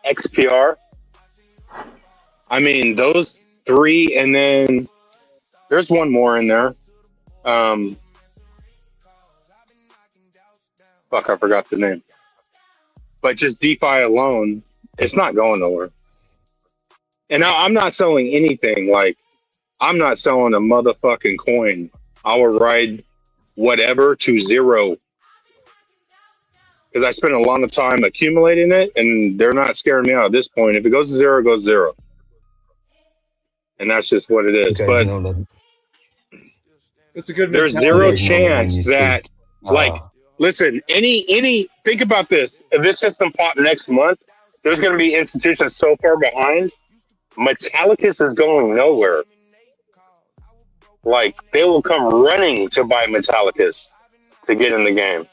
XPR. I mean, those 3, and then there's one more in there. Fuck, I forgot the name. But just DeFi alone, it's not going nowhere. And I'm not selling anything. Like, I'm not selling a motherfucking coin. I will ride whatever to zero. Because I spent a lot of time accumulating it, and they're not scaring me out at this point. If it goes to zero, it goes zero. And that's just what it is. You guys But know that It's a good there's mentality. zero You guys know that when chance you that, stake, like, listen, think about this. If this system popped next month, there's going to be institutions so far behind. Metallicus is going nowhere. Like, they will come running to buy Metallicus to get in the game.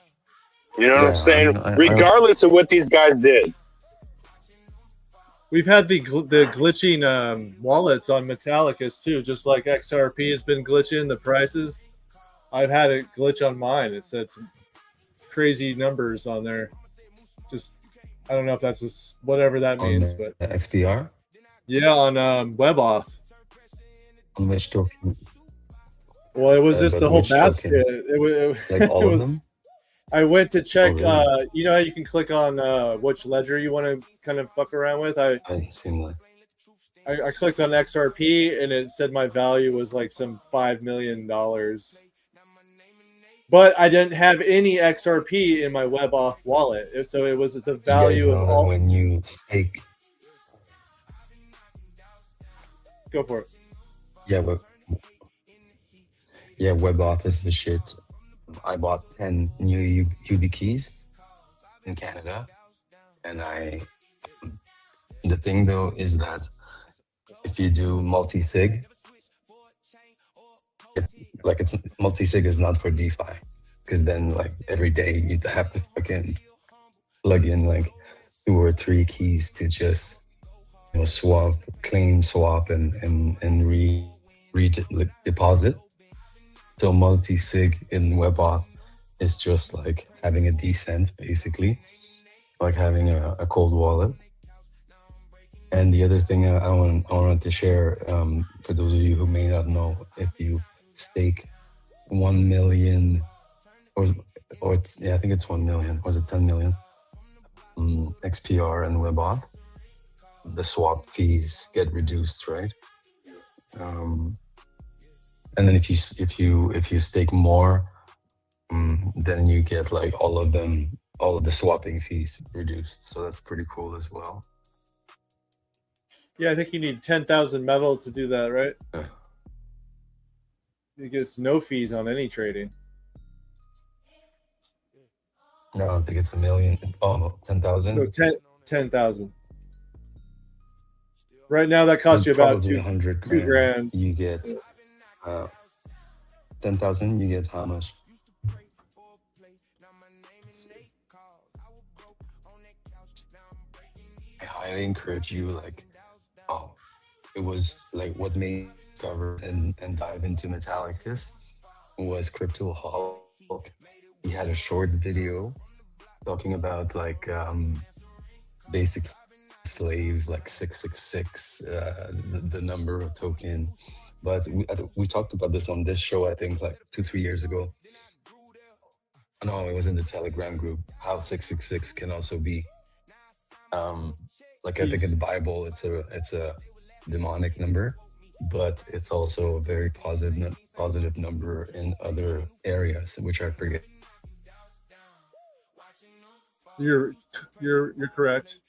You know what I'm saying? Regardless of what these guys did. We've had the glitching wallets on Metallicus too, just like XRP has been glitching the prices. I've had it glitch on mine. It said some crazy numbers on there. Just, I don't know if that's just whatever that means, but XPR? Yeah, on WebAuth. On which token? Well, it was just but the whole which token? basket. It Like all it of was. them? I went to check. really? You know how you can click on which ledger you want to kind of fuck around with. I clicked on XRP and it said my value was like some $5 million. But I didn't have any XRP in my WebAuth wallet, so it was the value you of guys know that all. when you stake, Go for it. WebAuth is the shit. I bought 10 new UB keys in Canada, and the thing though is that if you do multi-sig, it's multi-sig is not for DeFi, because then like every day you'd have to fucking plug in like 2 or 3 keys to just swap, claim, swap, and deposit. So multi-sig in WebAuth is just like having a decent, basically, like having a cold wallet. And the other thing I wanted to share, for those of you who may not know, if you stake 1 million, or I think it's 1 million, or is it 10 million XPR and WebAuth, the swap fees get reduced, right? And then if you stake more, then you get like all of the swapping fees reduced. So that's pretty cool as well. Yeah, I think you need 10,000 metal to do that, right? Yeah. You get no fees on any trading. No, I don't think it's 1 million. Oh, 10,000. No, 10,000. Right now, that costs you about Probably 2 $100 grand. You get 10,000. You get how much? I highly encourage you. It was like what made me discover and dive into Metallicus was Crypto Hulk. He had a short video talking about basic slave, like 666, the number of token. But we talked about this on this show, I think, like 2-3 years ago. No, it was in the Telegram group. How 666 can also be, I think in the Bible, it's a demonic number, but it's also a very positive number in other areas, which I forget. You're correct.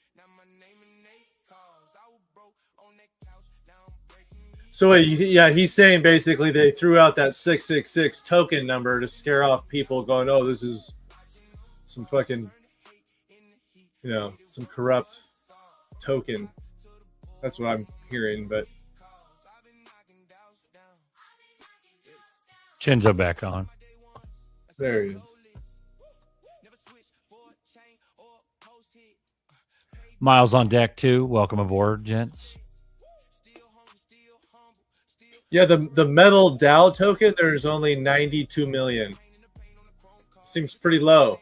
So yeah, he's saying basically they threw out that 666 token number to scare off people going, oh, this is some fucking, some corrupt token. That's what I'm hearing, but Chinzo back on. There he is. Miles on deck too. Welcome aboard, gents. Yeah, the metal DAO token, there's only 92 million. Seems pretty low.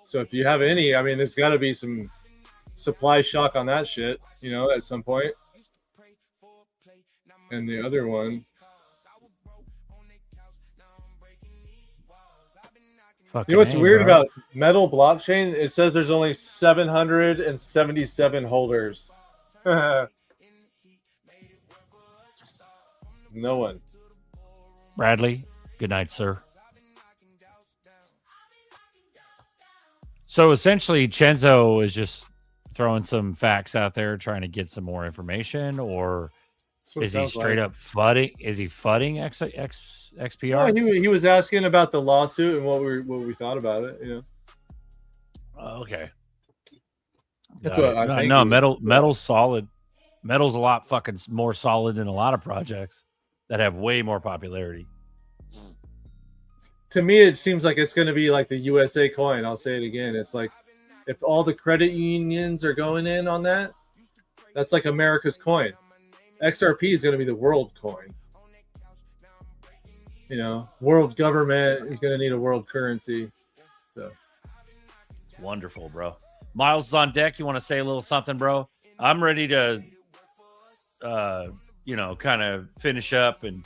So if you have any, I mean, there's got to be some supply shock on that shit, at some point. And the other one. You know what's weird bro. about Metal blockchain? It says there's only 777 holders. No one. Bradley, good night, sir. So essentially, Chenzo is just throwing some facts out there, trying to get some more information, or what it is he sounds straight like. up flooding? Is he flooding XPR? No, he was asking about the lawsuit and what we thought about it. You know. Okay. That's what I think. No, metal's solid. Metal's a lot fucking more solid than a lot of projects that have way more popularity. To me, it seems like it's going to be like the USA coin. I'll say it again. It's like if all the credit unions are going in on that, that's like America's coin. XRP is going to be the world coin. You know, world government is going to need a world currency. So It's wonderful, bro. Miles is on deck. You want to say a little something, bro? I'm ready to, kind of finish up and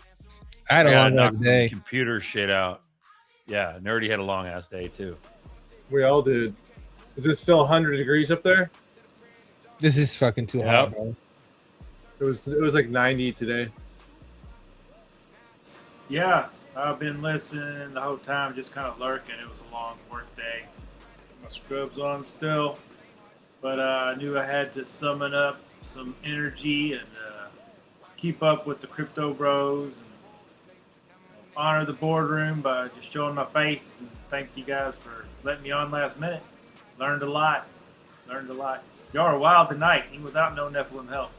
I had a gotta long knock ass some day. computer shit out. Yeah, Nerdy had a long ass day too. we all did. Is it still 100 degrees up there? This is fucking too hot, bro. It was like 90 today. Yeah, I've been listening the whole time, just kind of lurking. It was a long work day. My scrubs on still, but I knew I had to summon up some energy and keep up with the crypto bros and honor the boardroom by just showing my face. And thank you guys for letting me on last minute. Learned a lot. Y'all are wild tonight, even without no Nephilim help.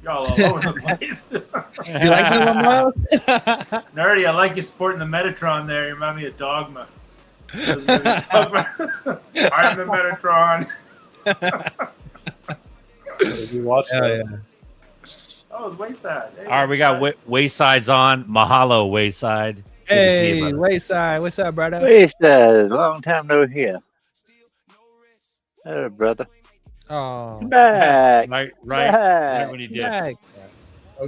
Y'all all over the place. You like me, Miles? Nerdy, I like you sporting the Metatron there. You remind me of Dogma. I am the Metatron. You watched that? Yeah. Oh, it's Wayside. Hey, All right, we got Wayside's on. Mahalo, Wayside. Good to see Hey, you, brother. Wayside, what's up, brother? Wayside, long time no hear. Hey, brother. Oh, Back. Right Back. when he did. Back.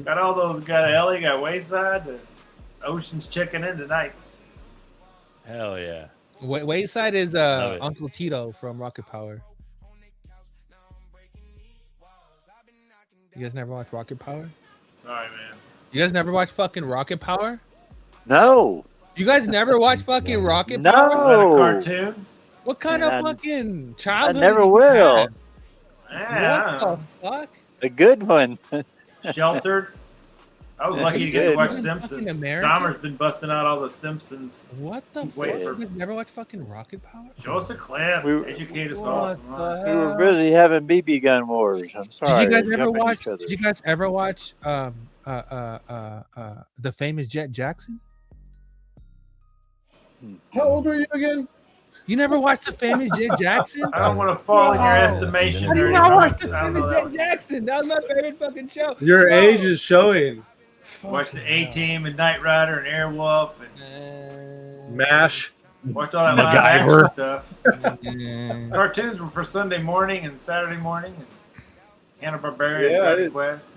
Got all those. Got Ellie. Got Wayside. The Ocean's checking in tonight. Hell yeah. Wayside is Love it. Uncle Tito from Rocket Power. You guys never watch Rocket Power? Sorry, man. You guys never watch fucking Rocket Power? No. You guys never watch fucking Rocket No. Power? Is that a cartoon? What kind Man, of fucking I childhood? never did you will. have? Yeah. What the fuck? A good one. Sheltered. I was lucky to get to Good. watch Fucking Simpsons. American? Dahmer's been busting out all the Simpsons. What the fuck? Wait You for guys never watch fucking Rocket Power? Show us a clip. We- Educate us all. What Come on. We were busy having BB gun wars. I'm sorry. Did you guys they're ever jumping watch? each other. Did you guys ever watch the famous Jet Jackson? How old are you again? You never watched the famous Jet Jackson? I don't want to fall in your No. estimation. I did Nerdy. not watch the I don't famous know Jet that. Jackson. That was my favorite fucking show. Your No. age is showing. Watched the A-Team and Knight Rider and Airwolf and MASH. watched all that live MacGyver. action stuff. Cartoons were for Sunday morning and Saturday morning. And Hanna-Barbera Yeah, I and Dragon did. Quest.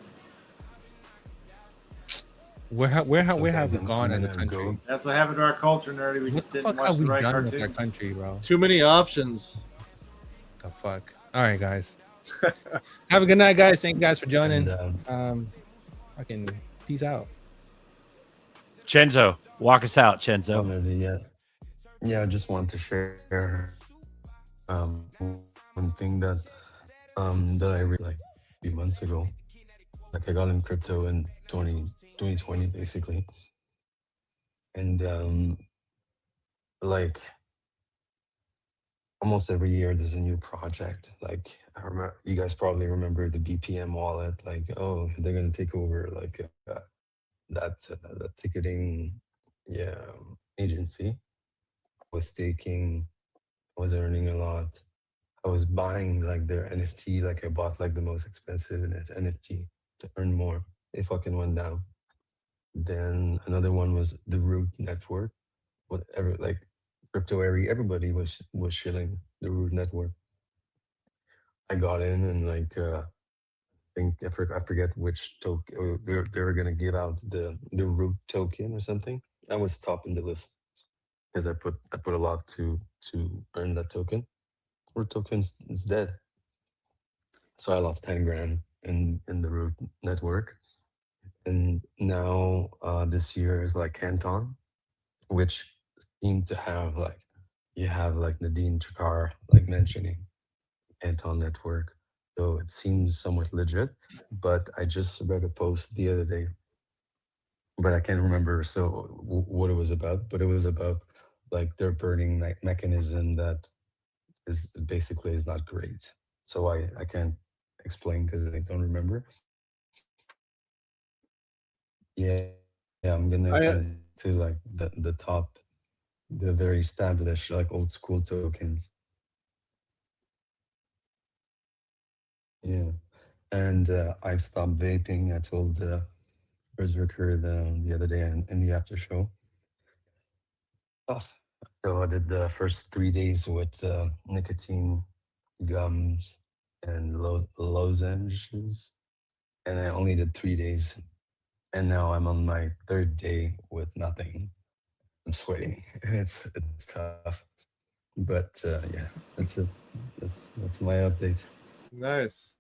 Where have we gone in the country? That's what happened to our culture, Nerdy. We What just the didn't fuck watch have the we right done with our cartoons. country, bro? Too many options. The fuck. All right, guys. Have a good night, guys. Thank you guys for joining. Fucking peace out. Chenzo, walk us out, Chenzo. Yeah, I just wanted to share one thing that that I read like a few months ago. Like I got in crypto in 2020 basically. And like almost every year there's a new project. Like I remember, you guys probably remember the BPM wallet. Like, oh, they're gonna take over like that ticketing, agency. Was staking, was earning a lot. I was buying like their NFT. Like I bought like the most expensive NFT to earn more. It fucking went down. Then another one was the Root network. Whatever, like crypto everybody was shilling the Root network. I got in and like I think I forget which token they were gonna give out the Root token or something. I was top in the list. because I put a lot to earn that token. Or token is dead. So I lost 10 grand in the root network. And now this year is like Canton, which seemed to have like, you have like Nadine Chakar like mentioning Canton network. So it seems somewhat legit, but I just read a post the other day, but I can't remember what it was about, but it was about like their burning mechanism that is basically is not great. So I can't explain because I don't remember. Yeah, I'm gonna kind of to like the top, the very established like old school tokens. Yeah, and I've stopped vaping. I told ZRK the other day in the after show. So I did the first 3 days with nicotine, gums, and lozenges, and I only did 3 days. And now I'm on my 3rd day with nothing. I'm sweating. It's tough, but yeah, that's it. That's my update. Nice.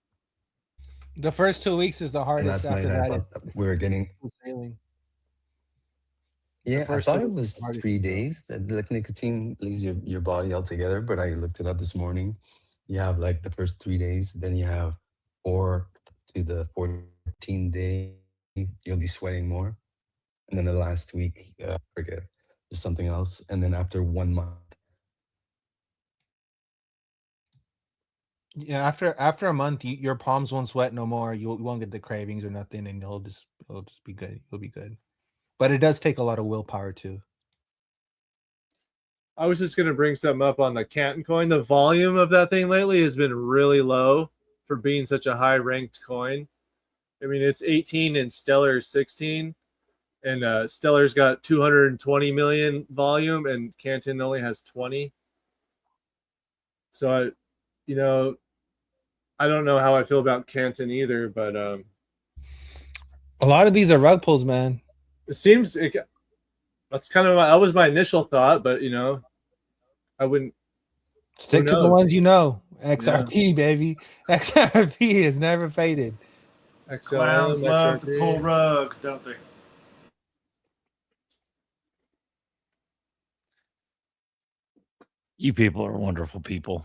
The first 2 weeks is the And hardest. last night After I that, thought we were getting. sailing. Yeah, I first thought 2 it was 3 days that like nicotine leaves your body altogether, but I looked it up this morning. You have like the first 3 days, then you have 4 to the 14 day, you'll be sweating more. And then the last week, forget, there's something else. And then after 1 month. Yeah, after a month, your palms won't sweat no more. You won't get the cravings or nothing, and it'll just be good. You'll be good. But it does take a lot of willpower too. I was just gonna bring something up on the Canton coin. The volume of that thing lately has been really low for being such a high ranked coin. I mean, it's 18 and Stellar 16, and Stellar's got 220 million volume, and Canton only has 20. So I don't know how I feel about Canton either, but a lot of these are rug pulls, man. it seems that's kind of that was my initial thought, but I wouldn't Stick to the ones you know. XRP, baby. XRP has never faded. Clowns love to pull rugs, don't they? You people are wonderful people.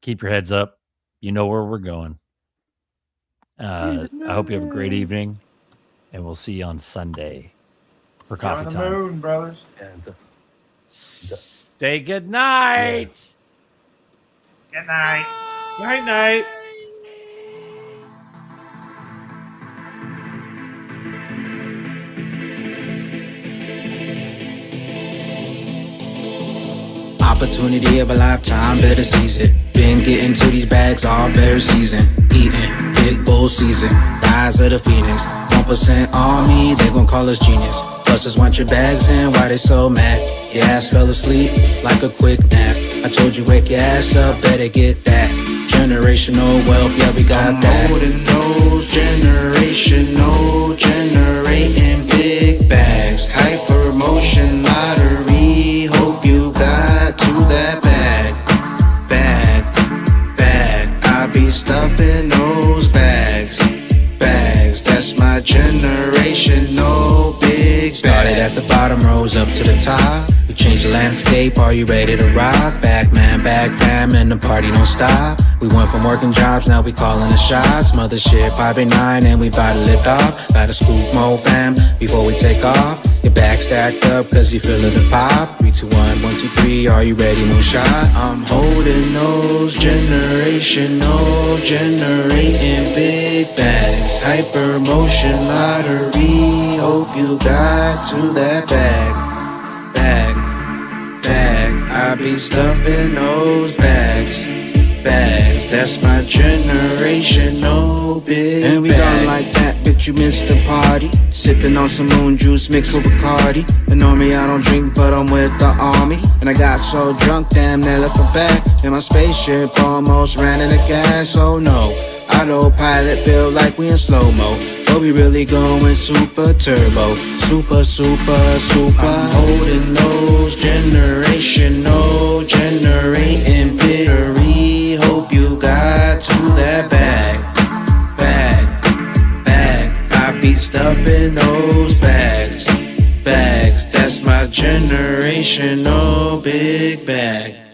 Keep your heads up. You know where we're going. I hope you have a great evening, and we'll see you on Sunday for coffee On the time. moon, brothers. And Say good night. Good night. Night, night. Opportunity of a lifetime, better seize it. Been getting to these bags all bear season. Eating, big bull season. Rise of the phoenix. 1% on me, they gon' call us genius. Busters want your bags in, why they so mad? Your ass fell asleep like a quick nap. I told you wake your ass up, better get that. Generational wealth, yeah, we got that. I'm holding those generational, generating big bags. Hyper motion lottery, hope you got to that bag. I be stuffing those bags. That's my generational big bag. Started at the bottom, rose up to the top. We changed the landscape, are you ready to rock? Back man, back fam, and the party don't stop. We went from working jobs, now we calling the shots. Mothership 589 and we bout to lift off. Gotta scoop more fam before we take off. Your back stacked up cause you feeling the pop. 3, 2, 1, 1, 2, 3, are you ready? Moonshot. I'm holding those generational, generating big bags. Hyper motion lottery, hope you got to that bag. I be stuffing those bags. That's my generational big bag. And we gone like that, bitch, you missed the party. Sipping on some moon juice mixed with Bacardi. And normally I don't drink, but I'm with the army. And I got so drunk, damn, they left a bag. And my spaceship almost ran out of gas, oh no. Autopilot feel like we in slow-mo, but we really going super turbo. super, super, super. I'm holding those generational, generating bittery. Hope you got to that bag. I be stuffing those bags. That's my generational big bag.